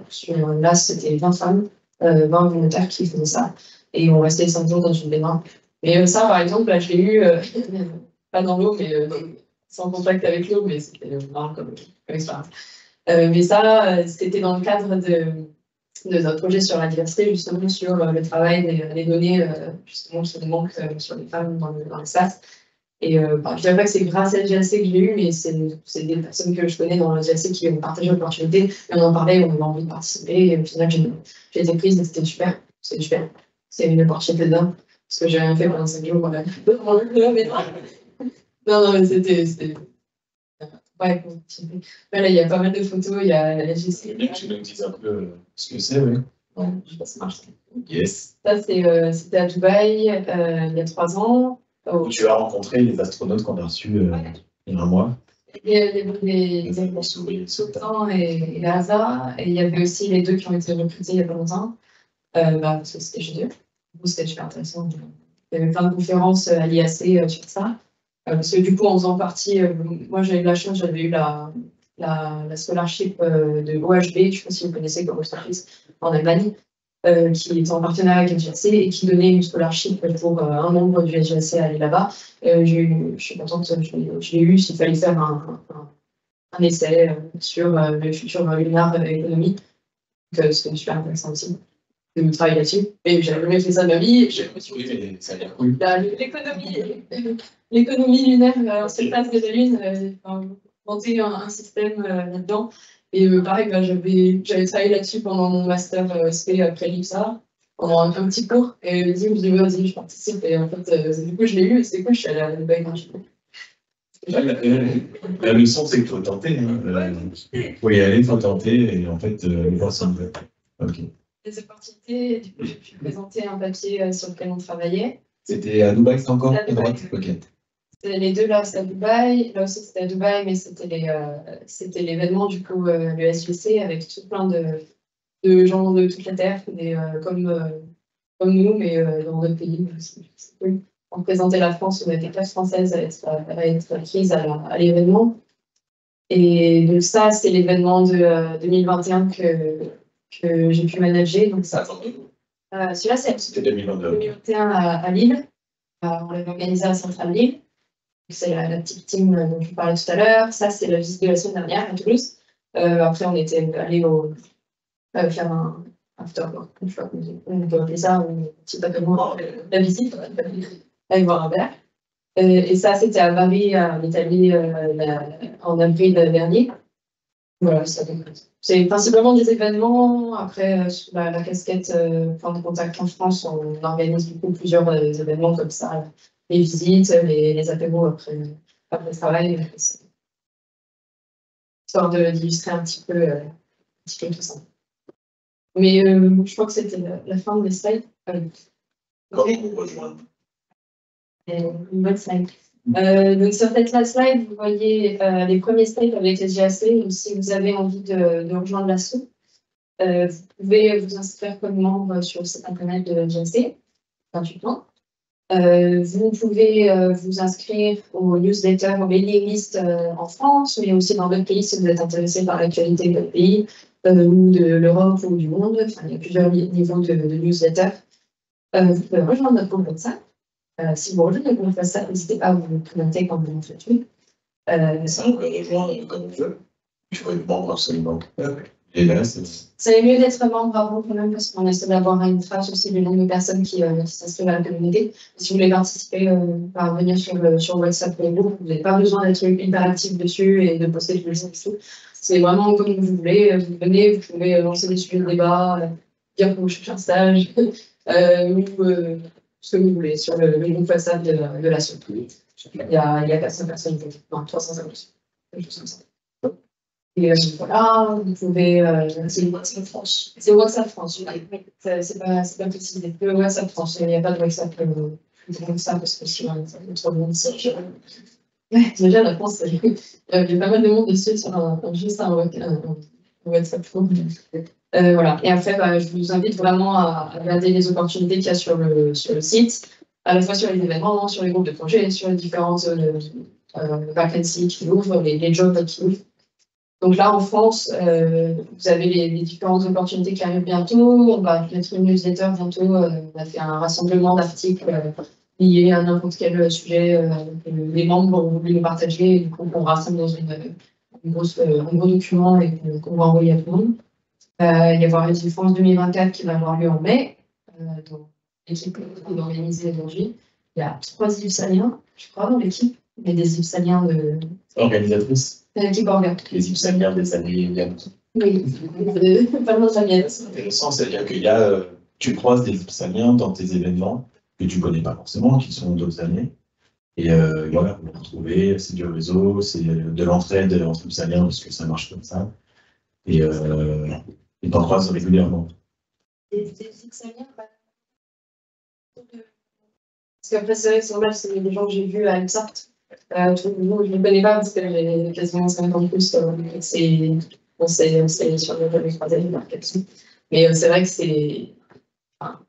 là, c'était 20 femmes, 20 volontaires qui faisaient ça. Et on restait 5 jours dans une baignoire. Mais ça, par exemple, là, je l'ai eu, pas dans l'eau, mais sans contact avec l'eau, mais c'était marrant comme expérience. Mais ça, c'était dans le cadre de notre projet sur la diversité, justement, sur le travail des données, justement, sur les manques sur les femmes dans l'espace. Et je dirais pas que c'est grâce à LGAC que je l'ai eu, mais c'est des personnes que je connais dans LGAC qui ont partagé l'opportunité. Et on en parlait, on avait envie de participer. Et au final, j'ai été prise et c'était super. C'est super. C'est une opportunité dedans. Parce que j'ai rien fait pendant 5 jours. Voilà. Non, mais c'était. Ouais, là, il y a pas mal de photos. Il y a LGAC. Tu nous dises un peu ce que c'est, oui. Ouais, je sais pas si ça marche. Yes. Ça, c'était à Dubaï il y a 3 ans. Où tu as rencontré les astronautes qu'on a reçus il y a un mois. Il y avait les Sultan et Gaza, et il y avait aussi les 2 qui ont été recrutés il n'y a pas longtemps, parce que c'était chez eux. Du coup, c'était super intéressant. Il y avait plein de conférences à l'IAC sur ça. Parce que du coup, en faisant partie, moi j'avais eu la chance, j'avais eu la scholarship de OHB, je ne sais pas si vous connaissez comme Osterfis, en Allemagne, qui était en partenariat avec LGAC et qui donnait une scholarship pour un membre du LGAC à aller là-bas. Je suis contente, je l'ai eu, s'il fallait faire un essai sur le futur lunar économie. Donc, c'était super intéressant aussi de travailler là-dessus. Et j'avais jamais fait ça de ma vie. Oui, ça a l'air cool. L'économie lunaire, sur place de la Lune, monter un système là-dedans. Et pareil, j'avais travaillé là-dessus pendant mon master SP après l'IPSA, pendant un petit cours. Et je me dis, vas-y, je participe. Et en fait, du coup, je l'ai eu et c'est cool, je suis allée à Dubaï. La leçon, c'est qu'il faut tenter. Il faut y aller, il faut tenter. Et en fait, les gens sont OK. Les opportunités, du coup, j'ai pu présenter un papier sur lequel on travaillait. C'était à Dubaï, c'est encore à droite? OK. Les 2 là, c'était à Dubaï. Là aussi, c'était à Dubaï, mais c'était l'événement, du coup, le SGC, avec tout plein de gens de toute la Terre, comme nous, mais dans d'autres pays. C'est cool. On présentait la France, on était 4 Françaises à être prises à l'événement. Et donc ça, c'est l'événement de 2021 que j'ai pu manager. Donc celui-là, c'est 2021 à Lille. On l'avait organisé à Centrale Lille. C'est la petite team dont je vous parlais tout à l'heure. Ça, c'est la visite de la semaine dernière à Toulouse. Après, on était allé faire un afterwork, je sais pas comment on peut appeler ça, un petit appellement, la visite, aller voir un verre. Et ça, c'était à Bari, en Italie, en avril dernier. Voilà, c'est principalement des événements. Après, sous la casquette point de contact en France, on organise du coup plusieurs événements comme ça. Les visites, les apéros après le travail, histoire d'illustrer un petit peu tout ça. Mais je crois que c'était la fin de mes slides. Comment vous rejoindre? Une bonne slide. Donc sur cette slide, vous voyez les premiers slides avec les GAC. Donc si vous avez envie de rejoindre l'assaut, vous pouvez vous inscrire comme membre sur le site internet de GAC gratuitement. Vous pouvez vous inscrire aux newsletters, aux mailing lists en France, mais aussi dans d'autres pays si vous êtes intéressé par l'actualité de votre pays ou de l'Europe ou du monde. Enfin, il y a plusieurs niveaux de newsletters. Vous pouvez rejoindre notre groupe WhatsApp. Si vous rejoignez le groupe WhatsApp, n'hésitez pas à vous présenter quand vous faites une. Ça, on peut rejoindre comme on veut. Il faut être membre absolument. Et là, c'est mieux d'être membre avant quand même, parce qu'on essaie d'avoir une trace aussi du nombre de personnes qui s'inscrivent à la communauté. Si vous voulez participer, par venir sur WhatsApp pour les groupes, vous n'avez pas besoin d'être hyper actif dessus et de poster tous les jours. C'est vraiment comme vous voulez. Vous venez, vous pouvez lancer des sujets de débat, dire que vous cherchez un stage, ou ce que vous voulez sur le groupe WhatsApp de la SOP. Il y a 400 personnes, non, 350, quelque chose comme ça. Et voilà, vous pouvez. C'est WhatsApp France. C'est WhatsApp France, c'est pas précisé. Le WhatsApp France, il n'y a pas de WhatsApp comme ça, parce que sinon, ça fait trop de monde. Déjà, la France, il y a pas mal de monde dessus sur juste un WhatsApp France. Voilà. Et après, je vous invite vraiment à regarder les opportunités qu'il y a sur le site, à la fois sur les événements, sur les groupes de projets, sur les différentes vacancies qui ouvrent, les jobs qui ouvrent. Donc là, en France, vous avez les différentes opportunités qui arrivent bientôt. On va mettre une newsletter bientôt. On a fait un rassemblement d'articles liés à n'importe quel sujet. Les membres ont voulu nous partager. Du coup, on rassemble dans un gros document qu'on va envoyer à tout le monde. Il va y avoir Agile France 2024 qui va avoir lieu en mai. Dans l'équipe qui est organisée aujourd'hui, il y a 3 Ipsaliens, je crois, dans l'équipe. Il y a des Ipsaliens de... Organisatrice. L'équipe orga. Les Ipsaliens des années bien. Oui, pas loin de la mienne. C'est intéressant, c'est-à-dire qu'il y a, tu croises des Ipsaliens dans tes événements que tu ne connais pas forcément, qui sont d'autres années. Et voilà, vous vous retrouvez, c'est du réseau, c'est de l'entraide entre Ipsaliens, parce que ça marche comme ça. Et t'en croises régulièrement. Des Ipsaliens, parce qu'après, c'est vrai que c'est des gens que j'ai vus à l'IPSA. Je ne les connais pas parce que j'ai quasiment 5 ans de plus. On s'est sur le jamais croisé, mais c'est vrai que c'est. Enfin,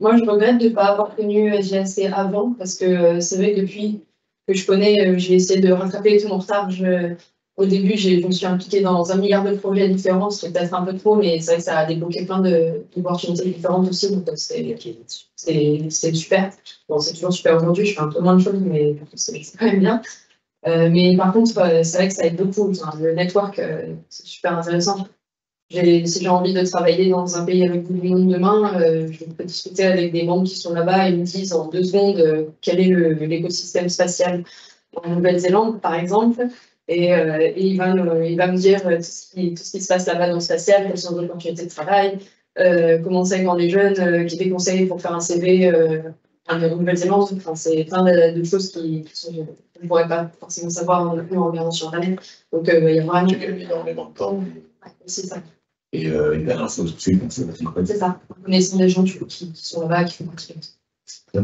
moi, je regrette de ne pas avoir connu SGAC avant parce que c'est vrai que depuis que je connais, j'ai essayé de rattraper tout mon retard. Au début, je me suis impliquée dans 1 milliard de projets différents, c'était peut-être un peu trop, mais c'est vrai que ça a débloqué plein d'opportunités différentes aussi, donc c'est super. Bon, c'est toujours super aujourd'hui, je fais un peu moins de choses, mais c'est quand même bien. Mais par contre, c'est vrai que ça aide beaucoup. Enfin, le network, c'est super intéressant. Si j'ai envie de travailler dans un pays avec du monde demain, je peux discuter avec des membres qui sont là-bas et ils me disent en 2 secondes quel est l'écosystème spatial en Nouvelle-Zélande, par exemple. Et il va me dire tout ce qui se passe là-bas dans le spatial, quelles sont les opportunités de travail, comment c'est quand on est jeune, qui des conseils pour faire un CV en Nouvelle-Zélande. Enfin, c'est plein de choses qui sont, je ne pourrais pas forcément savoir en regardant sur Internet. Donc il y a vraiment énormément de temps. Ouais, c'est ça. Et bien l'info tout de suite. C'est ça. En connaissant des gens qui sont là-bas, qui font partie de ça.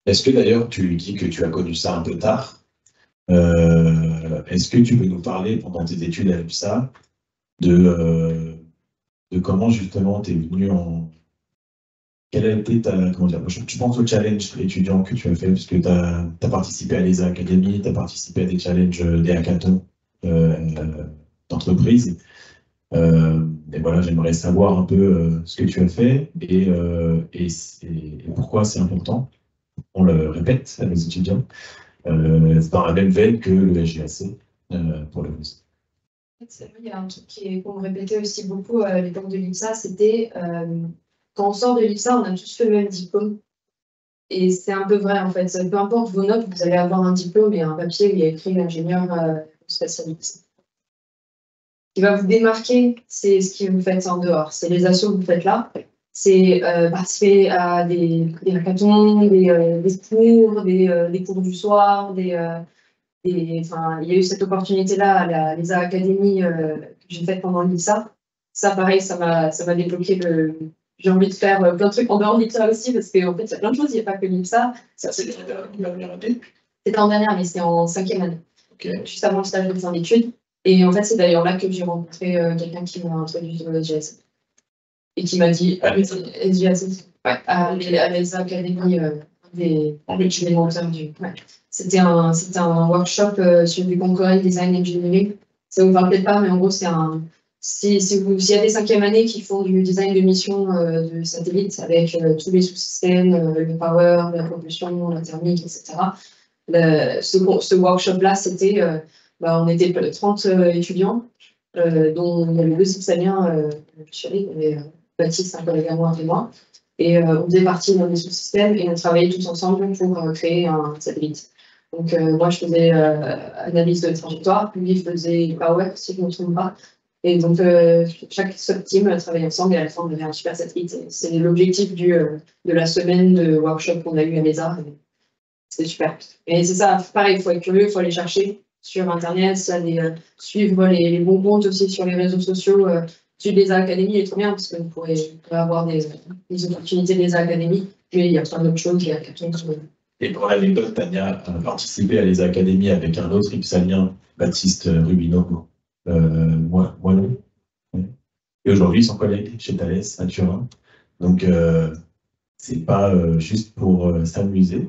Est-ce que d'ailleurs, tu dis que tu as connu ça un peu tard? Est-ce que tu peux nous parler pendant tes études à l'UPSA de comment justement tu es venu en... Quelle a été ta... Comment dire, je pense au challenge étudiant que tu as fait, puisque tu as participé à l'ESA Academy, tu as participé à des challenges, des hackathons d'entreprise. Et voilà, j'aimerais savoir un peu ce que tu as fait et pourquoi c'est important. On le répète à nos étudiants. Dans la même veine que le SGAC pour le reste. Il y a un truc qu'on répétait aussi beaucoup à l'époque de l'IPSA, c'était quand on sort de l'IPSA, on a tous fait le même diplôme. Et c'est un peu vrai en fait. Peu importe vos notes, vous allez avoir un diplôme et un papier où il y a écrit ingénieur spécialiste. Ce qui va vous démarquer, c'est ce que vous faites en dehors. C'est les actions que vous faites là. C'est participer à des hackathons, des cours, des cours du soir, enfin, il y a eu cette opportunité-là à l'ESA Academy que j'ai faite pendant l'IPSA. Ça, pareil, ça m'a débloqué j'ai envie de faire plein de trucs en dehors de l'IPSA aussi, parce qu'en fait, il y a plein de choses, il n'y a pas que l'IPSA. C'était en dernière année? C'était en dernière année, c'était en 5e année. Okay. Juste avant le stage de fin d'études. Et en fait, c'est d'ailleurs là que j'ai rencontré quelqu'un qui m'a introduit au SGAC. Et qui m'a dit, SGAC, à l'ESA Academy, des menteurs du... Ouais. C'était un workshop sur du concurrent design engineering. Ça ne vous parle peut-être pas, mais en gros, c'est s'il y a des 5e années qui font du design de mission de satellite avec tous les sous-systèmes, le power, la propulsion, la thermique, etc. Ce workshop-là, c'était, on était 30 étudiants, dont il y avait 2 Ipsaliens, Chéri, il y avait Baptiste, un collègue à moi et moi. Et on faisait partie d'un des sous-systèmes et on travaillait tous ensemble pour créer un satellite. Donc moi, je faisais analyse de trajectoire, lui, il faisait power, si je ne me trompe pas. Et donc, chaque sub-team travaillait ensemble et à la fin, on avait un super satellite. C'est l'objectif de la semaine de workshop qu'on a eu à l'ESA. C'était super. Et c'est ça, pareil, il faut être curieux, il faut aller chercher sur Internet, suivre les bons comptes aussi sur les réseaux sociaux. Suivre l'ESA Academy est trop bien parce que vous pourrez avoir des opportunités de l'ESA Academy. Mais il y a plein d'autres choses, il y a 14 choses. Et pour l'anecdote, Tania a participé à l'ESA Academy avec un autre Ipsalien, Baptiste Rubino. Moi non. Et aujourd'hui, son collègue chez Thales à Turin. Donc, c'est pas juste pour s'amuser,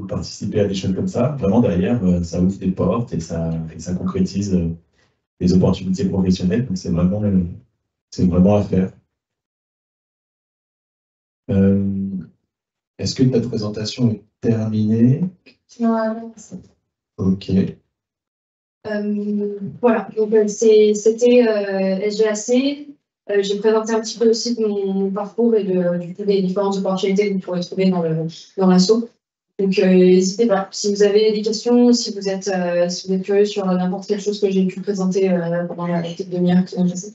participer à des choses comme ça. Vraiment, derrière, ça ouvre des portes et ça concrétise des opportunités professionnelles. Donc, c'est vraiment à faire. Est-ce que ta présentation est terminée? Non. Ok. Voilà, donc c'était SGAC. J'ai présenté un petit peu aussi de mon parcours et des différentes opportunités que vous pourrez trouver dans l'assaut. Donc n'hésitez pas. Si vous avez des questions, si vous êtes curieux sur n'importe quelle chose que j'ai pu présenter pendant la petite demi-heure qui vient de passer,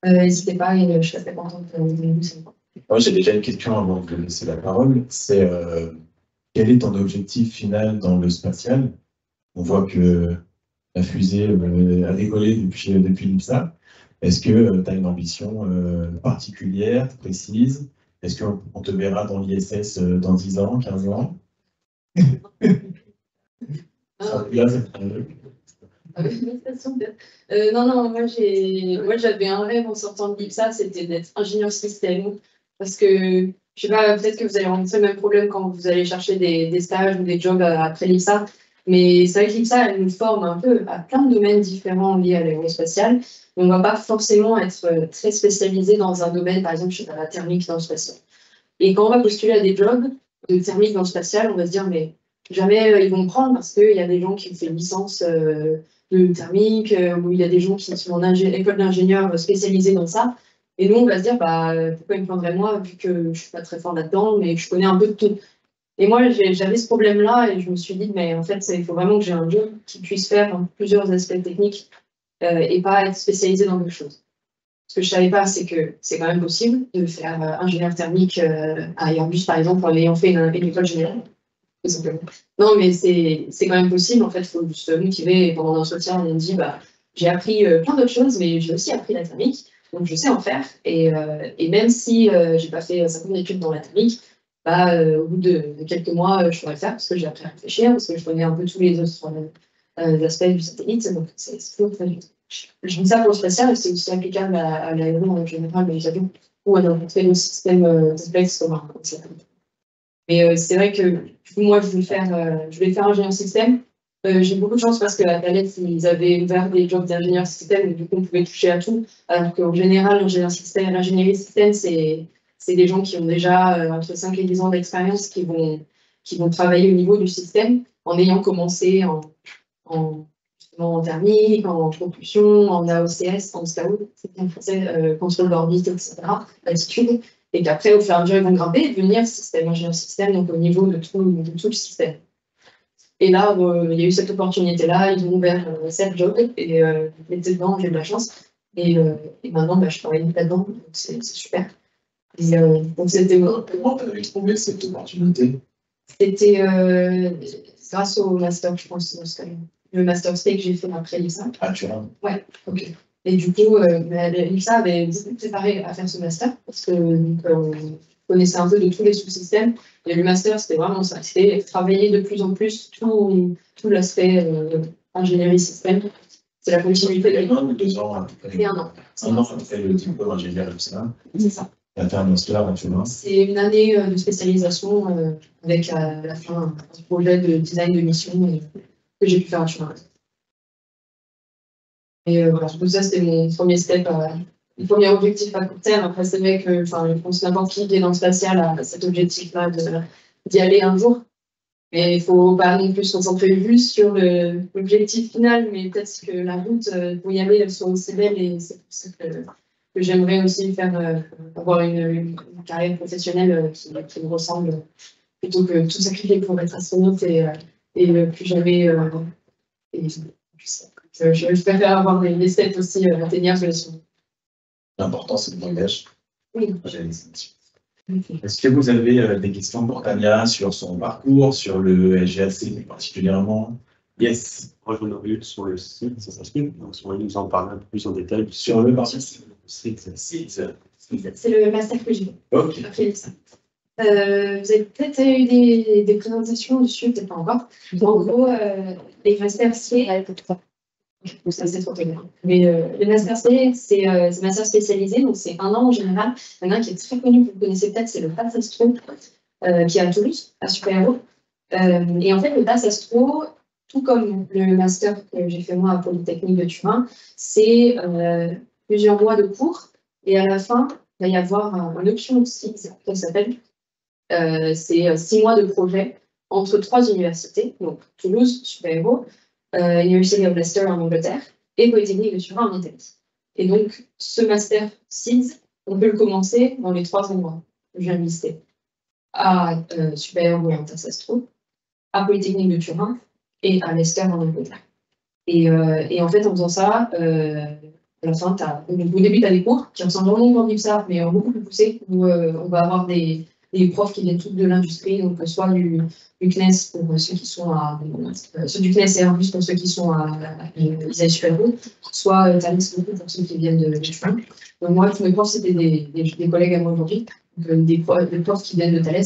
n'hésitez pas et je serai très contente de vous. Moi, j'ai déjà une question avant de laisser la parole. C'est quel est ton objectif final dans le spatial? On voit que la fusée a décollé depuis l'IPSA. Est-ce que tu as une ambition particulière, précise? Est-ce qu'on te verra dans l'ISS dans 10 ans, 15 ans? Non, moi j'avais un rêve en sortant de l'IPSA, c'était d'être ingénieur système. Parce que, je sais pas, peut-être que vous allez rencontrer le même problème quand vous allez chercher des stages ou des jobs après l'IPSA. Mais c'est vrai que l'IPSA, elle nous forme un peu à plein de domaines différents liés à l'aérospatiale. On ne va pas forcément être très spécialisé dans un domaine, par exemple, je sais pas, la thermique dans le spatial. Et quand on va postuler à des jobs de thermique dans le spatial, on va se dire, mais jamais ils vont me prendre parce qu'il y a des gens qui ont fait une licence de thermique, ou il y a des gens qui sont en école d'ingénieur spécialisés dans ça. Et nous, on va se dire, bah, pourquoi ils me prendraient moi, vu que je ne suis pas très fort là-dedans, mais que je connais un peu de tout. Et moi, j'avais ce problème-là, et je me suis dit, mais en fait, il faut vraiment que j'ai un job qui puisse faire plusieurs aspects techniques et pas être spécialisé dans quelque chose. Ce que je ne savais pas, c'est que c'est quand même possible de faire ingénieur thermique à Airbus, par exemple, en ayant fait une école générale. Tout simplement. Non, mais c'est quand même possible. En fait, il faut juste se motiver. Et pendant l'entretien, on me dit, bah, j'ai appris plein d'autres choses, mais j'ai aussi appris la thermique. Donc, je sais en faire. Et même si je n'ai pas fait 5 ans d'études dans la thermique, bah, au bout de quelques mois, je pourrais le faire parce que j'ai appris à réfléchir, parce que je connais un peu tous les autres aspects du satellite. Donc, c'est toujours très vite. Je dis ça pour le spatial, c'est aussi applicable à l'aéro en général, les avions, ou à n'importe quel système complexe comme un satellite. Mais c'est vrai que du coup, moi, je voulais faire ingénieur système. J'ai beaucoup de chance parce qu'à Thales, ils avaient ouvert des jobs d'ingénieur système, et du coup, on pouvait toucher à tout. Alors qu'en général, l'ingénierie système, c'est des gens qui ont déjà entre 5 et 10 ans d'expérience qui vont travailler au niveau du système en ayant commencé en thermique, en propulsion, en AOCS, en SCAO, c'est bien français, contrôle d'orbite, etc., altitude. Et qu'après, au fur et à mesure, ils vont grimper et devenir ingénieur système, donc au niveau de tout le système. Et là, il y a eu cette opportunité-là, ils ont ouvert 7 jobs et j'étais dedans, j'ai eu de la chance. Et maintenant, bah, je travaille là-dedans, donc c'est super. Et, donc c'était. Comment tu avais trouvé cette opportunité? C'était grâce au master, je pense, le master SPE que j'ai fait après l'IPSA. Ah, tu vois? Ouais, ok. Et du coup, l'IPSA avait beaucoup préparé à faire ce master parce que on connaissait un peu de tous les sous-systèmes. Et le master, c'était vraiment ça. C'était travailler de plus en plus tout l'aspect ingénierie système. C'est la continuité. Il y a 1 ou 2 ans. Et 1 an. 1 an après le diplôme ingénieur IPSA. C'est ça. Tu as fait un master actuellement. C'est une année de spécialisation avec à la fin un projet de design de mission que j'ai pu faire actuellement. Et voilà, ça c'était mon premier step, mon premier objectif à court terme. Après, c'est vrai que je pense que n'importe qui est dans le spatial a cet objectif-là d'y aller un jour. Mais il ne faut pas non plus se concentrer juste sur l'objectif final, mais peut-être que la route pour y aller, elle soit aussi belle. Et c'est pour ça que j'aimerais aussi avoir une carrière professionnelle qui me ressemble, plutôt que tout sacrifier pour être astronaute et plus jamais. Je préfère avoir des steps aussi atteignables. L'important, c'est le langage. Oui. Est-ce que vous avez des questions pour Tania sur son parcours, sur le SGAC particulièrement? Yes, moi j'en aurais une sur le site, ça s'explique. Donc, on va nous en parler un peu plus en détail. Sur le site. C'est le master que j'ai fait. Ok. Après ça. Vous avez peut-être eu des présentations dessus, peut-être pas encore. En gros, les masters ça c'est trop bien. Mais le master C, c'est un master spécialisé, donc c'est 1 an en général. Il y en a un qui est très connu, que vous connaissez peut-être, c'est le PAS Astro, qui est à Toulouse, à Super-Héros. Et en fait, le PAS Astro, tout comme le master que j'ai fait moi à Polytechnique de Turin, c'est plusieurs mois de cours. Et à la fin, il va y avoir une option aussi, ça s'appelle. C'est 6 mois de projet entre 3 universités, donc Toulouse, Super-Héros, University of Leicester en Angleterre et Polytechnique de Turin en Italie. Et donc, ce master SIDS, on peut le commencer dans les 3 endroits que je viens de lister. À Supérieur Oriental Sastro, à Polytechnique de Turin et à Leicester en Angleterre. Et en fait, en faisant ça, à la fin, au début, tu as des cours qui ressemblent vraiment au cours d'IPSA, mais beaucoup plus poussés, où on va avoir des profs qui viennent toutes de l'industrie, donc soit du CNES pour ceux qui sont à ceux du CNES et en plus pour ceux qui sont à l'ISAE Supérieur, soit Thales beaucoup pour ceux qui viennent de Turin. Donc moi, tous mes profs, c'était des collègues à moi aujourd'hui, des profs qui viennent de Thales.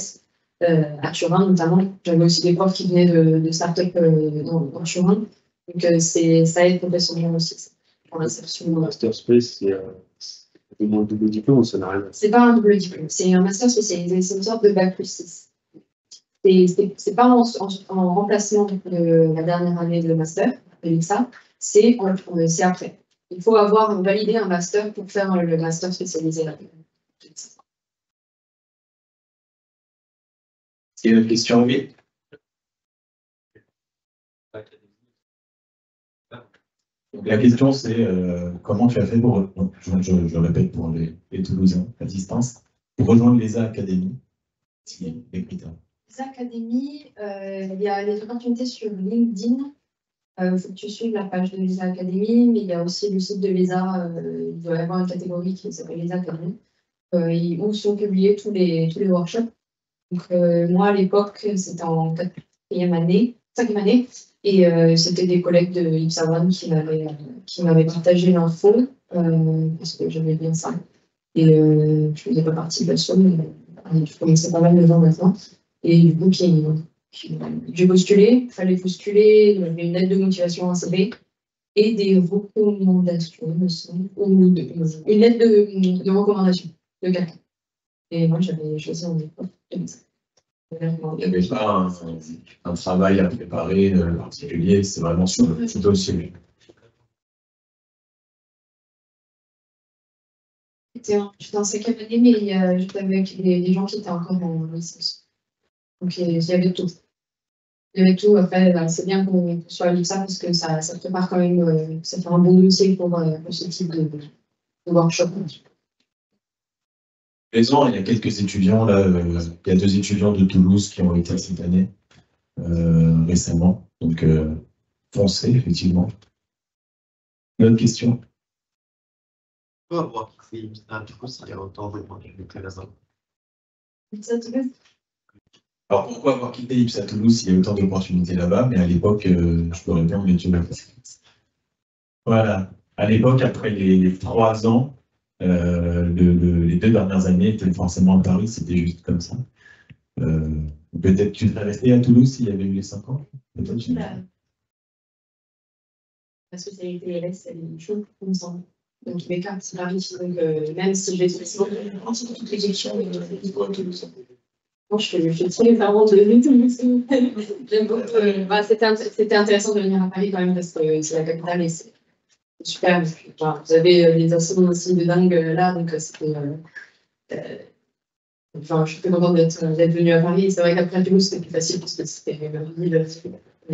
À Turin notamment. J'avais aussi des profs qui venaient de start-up dans Turin. Donc ça aide professionnellement aussi pour l'insertion. Master Space, c'est un double diplôme ou ça n'a rien à C'est pas un double diplôme, c'est un master spécialisé, c'est une sorte de bac plus 6. C'est pas en remplacement de la dernière année de master, ça, c'est après. Il faut avoir validé un master pour faire le master spécialisé. Il y a une question, oui. Donc, la question, c'est comment tu as fait pour, je répète pour les Toulousains à distance, pour rejoindre l'ESA Academy, les critères. l'ESA Academy, il y a les opportunités sur LinkedIn. Il faut que tu suives la page de l'ESA Academy, mais il y a aussi le site de l'ESA. Il doit y avoir une catégorie qui s'appelle l'ESA Academy, où sont publiés tous les workshops. Donc, moi, à l'époque, c'était en 5e année, et c'était des collègues de IPSA One qui m'avaient partagé l'info, parce que j'aimais bien ça. Et je ne faisais pas partie de la somme, mais je connaissais pas mal de gens maintenant. Et du coup, j'ai postulé, il fallait postuler, il y avait une lettre de motivation, un CV, et des recommandations, me semble, ou une lettre de recommandation de quelqu'un. Et moi, j'avais choisi un époque. Il n'y avait pas un travail à préparer particulier, c'est vraiment sur le dossier. J'étais en 5e année, mais j'étais avec des gens qui étaient encore en licence. Donc, il y avait tout. Il y avait tout. Après, c'est bien qu'on soit à l'IPSA parce que ça prépare quand même, ça fait un bon dossier pour ce type de workshop. Il y a quelques étudiants, là, il y a 2 étudiants de Toulouse qui ont été cette année, récemment. Donc, foncez, effectivement. Une autre question? Pourquoi avoir quitté l'IPSA, du coup, s'il y a autant d'opportunités là-bas? Alors, pourquoi avoir quitté l'IPSA Toulouse s'il y a autant d'opportunités là-bas? Mais à l'époque, je pourrais bien en étudier. Voilà. À l'époque, après les 3 ans, les 2 dernières années étaient forcément à Paris, c'était juste comme ça. Peut-être tu serais resté à Toulouse s'il y avait eu les 5 ans. Parce que ça a été LS, c'est une chose comme ça. Donc, mes cartes, c'est Paris. Donc, même si je vais sur toutes les questions, à Toulouse. Moi, je suis très fervente de Toulouse. J'aime beaucoup. C'était intéressant de venir à Paris quand même parce que c'est la capitale et c'est super. Vous avez des assos aussi de dingue là, donc c'était. Je suis très contente d'être venue à Paris. C'est vrai qu'après Toulouse, c'était plus facile parce que c'était une ville.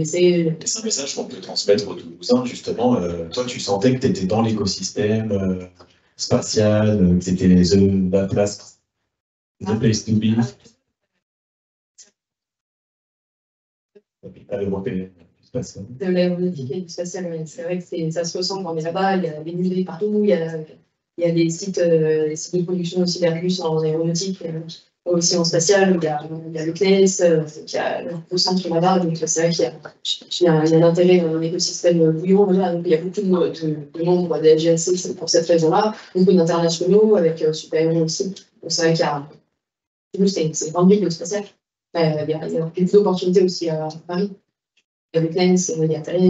C'est un message qu'on peut transmettre aux Toulousains, justement. Toi, tu sentais que tu étais dans l'écosystème spatial, que c'était la place, the place to be. Capitale européenne du spatial. De l'aéronautique et du spatial, c'est vrai que ça se ressent quand on est là-bas. Il y a des musées partout, il y a des sites de production aussi d'Airbus en aéronautique, aussi en spatial. Il y a le CNES, qui a le centre là-bas. Donc c'est vrai qu'il y a un intérêt dans l'écosystème bouillon là. Donc il y a beaucoup de membres de la GAC pour cette raison-là, beaucoup d'internationaux avec Super-Héros aussi. Donc c'est vrai qu'il y a c'est une grande ville de spatial. Il y a beaucoup d'opportunités aussi à Paris. Il y a le CNES, il y a Thales,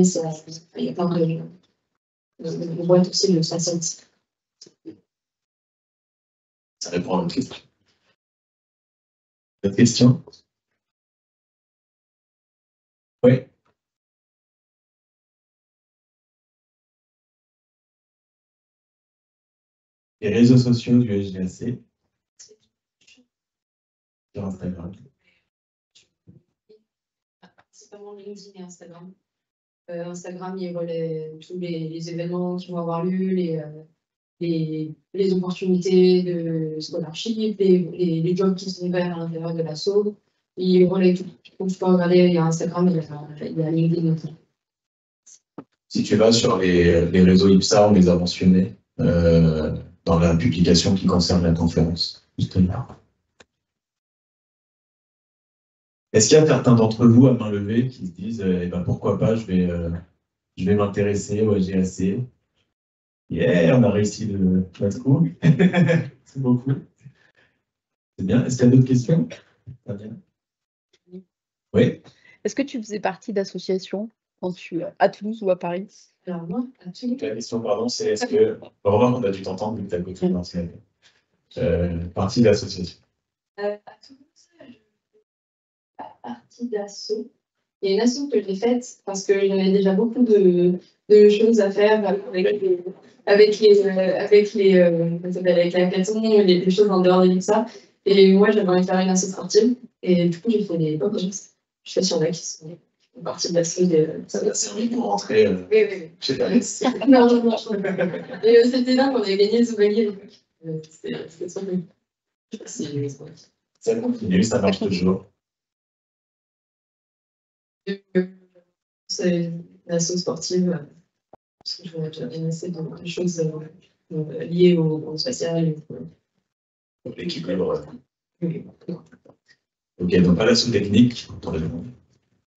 il y a plein de boîtes aussi de spatial. Ça répond à notre question. D'autres questions? Oui. Les réseaux sociaux du SGAC. Sur Instagram. Principalement LinkedIn et Instagram. Instagram, il relaie tous les événements qui vont avoir lieu, les opportunités de scholarship, les jobs qui sont ouverts à l'intérieur de l'asso. Il relaie tout. Donc, tu peux regarder, il y a Instagram, il y a LinkedIn aussi. Si tu vas sur les réseaux IPSA, on les a mentionnés dans la publication qui concerne la conférence, justement. Est-ce qu'il y a certains d'entre vous à main levée qui se disent eh ben, pourquoi pas, je vais m'intéresser au SGAC. Yeah, on a réussi le coup. C'est beaucoup. C'est bien. Est-ce qu'il y a d'autres questions? Oui. Est-ce que tu faisais partie d'associations à Toulouse ou à Paris? Alors moi, à Toulouse. La question, pardon, c'est est-ce que... Romain, on a dû t'entendre vu que tu as côté l'ancienne partie d'association. À Toulouse, je ne fais pas partie d'asso. Il y a une asso que j'ai faite parce que j'avais déjà beaucoup de choses à faire avec l'hackathon, les choses en dehors de ça. Et moi, j'avais envie de faire une asso sportive. Et du coup, j'ai fait des bonnes choses. Je sais s'il y en a qui sont partie de l'asso. Ça t'a servi pour rentrer chez Thalès. Non. Et c'était là qu'on avait gagné le souvenirs. C'était trop bien. Je sais pas si ça continue, ça marche toujours. C'est une asso sportive. Parce que je vais essayer de choses liées au spatial. Donc l'équipe libre. Ok, donc pas l'asso technique,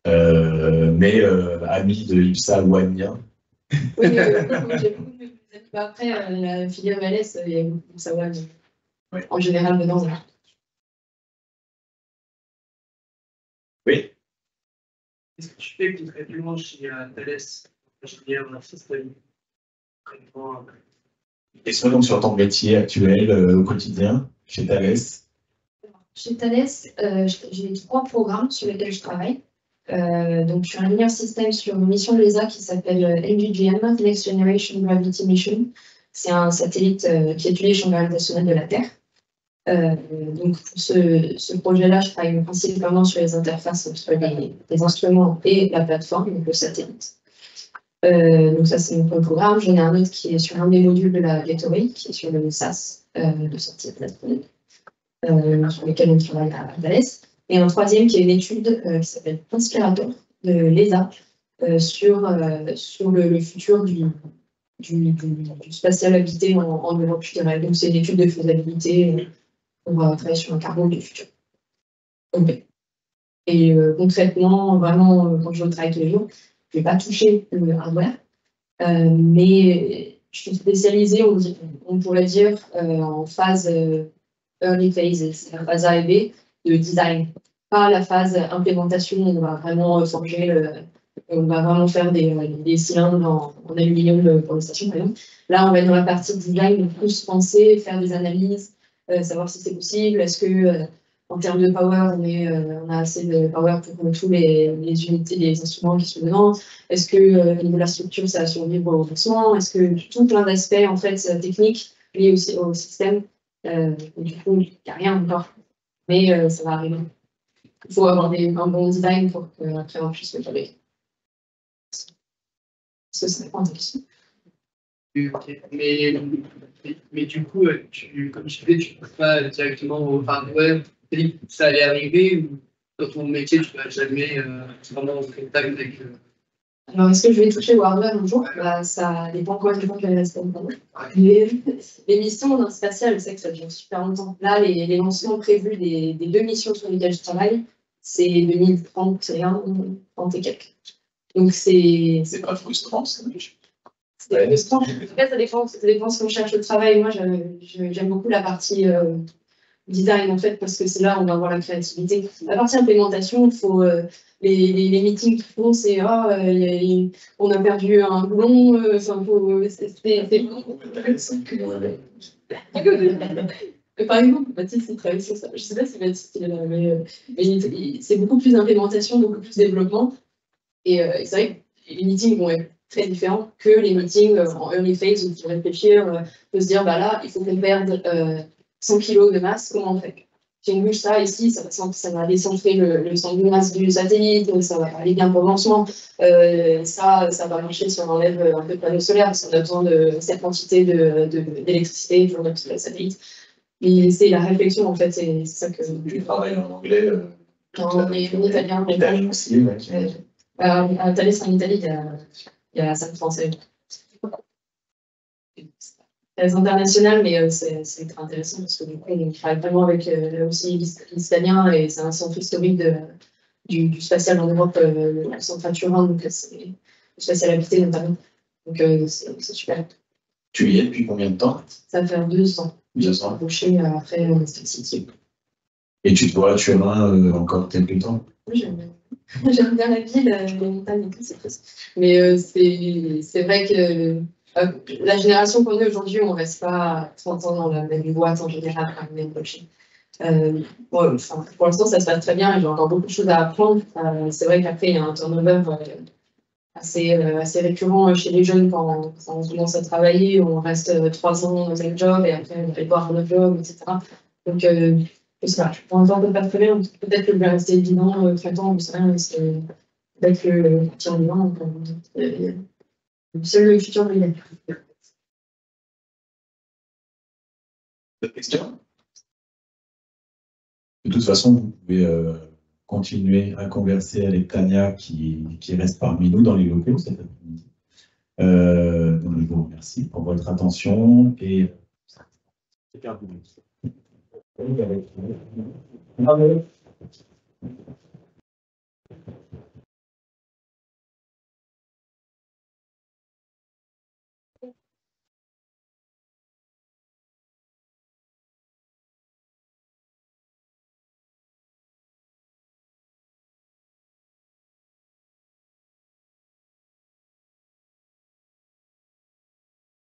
mais ami de IPSA ou Ania. Oui, j'ai beaucoup de amis. Après, la filière Valès, il y a beaucoup de savoir en général dedans. Oui. Qu'est-ce que tu fais concrètement chez Thalès, ingénieur système? Et soit donc sur ton métier actuel au quotidien chez Thalès? Chez Thalès, j'ai 3 programmes sur lesquels je travaille. Donc, je suis ingénieur système sur une mission de l'ESA qui s'appelle NGGM, Next Generation Gravity Mission. C'est un satellite qui étudie les champs gravitationnels de la Terre. Donc, pour ce projet-là, je travaille principalement sur les interfaces entre les instruments et la plateforme, donc le satellite. Donc, ça, c'est mon premier programme. J'en ai un autre qui est sur un des modules de la Gateway, qui est sur le SAS, de sortie électronique, sur lequel on travaille à Thalès. Et un troisième qui est une étude qui s'appelle Inspirator de l'ESA sur le futur du spatial habité en Europe, je dirais. Donc, c'est une étude de faisabilité. On va travailler sur un carbone du futur. Okay. Et concrètement, vraiment, quand je travaille tous les jours, je ne vais pas toucher le hardware, mais je suis spécialisée, on pourrait dire, en phase early phases, la phase A et B de design, pas la phase implémentation où on va vraiment forger, on va vraiment faire des cylindres en aluminium pour les stations, par exemple. Là, on va être dans la partie design, donc plus penser, faire des analyses, savoir si c'est possible, est-ce que en termes de power, on a assez de power pour tous les unités, les instruments qui sont dedans, est-ce que au niveau de la structure, ça va survivre au lancement, est-ce que tout plein d'aspects en fait techniques liés aussi au système, du coup, il n'y a rien encore, mais ça va arriver. Il faut avoir un bon design pour qu'après on puisse le faire. Ça, c'est pas intéressant. Okay. Mais du coup, comme tu disais, tu ne passes pas directement au hardware. Ça allait arriver ou dans ton métier, tu ne vas jamais vraiment en contact avec. Alors, est-ce que je vais toucher au hardware un jour? Ça dépend quoi, je pense que reste les missions dans le spatial, je sais que ça dure super longtemps. Là, les lancements prévus des 2 missions sur lesquelles je travaille, c'est 2031, 30 et quelques. Donc, c'est pas frustrant, ça. C'est frustrant. En tout cas, ça dépend si on cherche le travail. Moi, j'aime beaucoup la partie design, en fait, parce que c'est là où on va avoir la créativité. La partie implémentation, il faut les meetings qu'ils font, c'est on a perdu un boulon, Par exemple, Baptiste, il travaille sur ça. Je ne sais pas si Baptiste est là, mais c'est beaucoup plus d'implémentation, beaucoup plus de développement. Et c'est vrai que les meetings vont être très différents que les meetings en early phase où il faut réfléchir, faut se dire, là, il faut qu'on perde 100 kg de masse, comment on fait? j'ai vu ça ici, ça va décentrer le centre de masse du satellite, ça va aller bien pour le lancement. Ça va marcher si on enlève un peu de panneaux solaires, parce qu'on a besoin de cette quantité d'électricité pour notre satellite. Et c'est la réflexion, en fait, c'est ça que... Tu travailles en anglais en italien. Italien aussi, ouais. À Thalès, en Italie, il y a 5 Français. Très international, mais c'est très intéressant parce que du coup, on travaille vraiment avec aussi l'italien et c'est un centre historique du spatial en Europe, le centre à Turin, donc c'est le spatial habité notamment. Donc c'est super. Tu y es depuis combien de temps? Ça va faire 2 ans. 2 ans. Embauché après Star City. Et tu te vois à Turin encore quelques temps? Oui, j'aime bien la ville, les montagnes et tout, c'est triste. Mais c'est vrai que la génération qu'on est aujourd'hui, on ne reste pas 30 ans dans la même boîte en général, dans le même coaching. Pour l'instant, ça se passe très bien et j'ai encore beaucoup de choses à apprendre. C'est vrai qu'après, il y a un turnover assez récurrent chez les jeunes quand on commence à travailler. On reste 3 ans dans un job et après, on va voir un autre job, etc. Donc, je sais pas, pour l'instant, on ne peut pas très bien. Peut-être que je vais rester 10 ans, 30 ans, je sais rien. Peut-être que le futur du vent, seul le futur de l'hiver. D'autres questions? De toute façon, vous pouvez continuer à converser avec Tania qui reste parmi nous dans les locaux cet après-midi. Donc je vous remercie pour votre attention et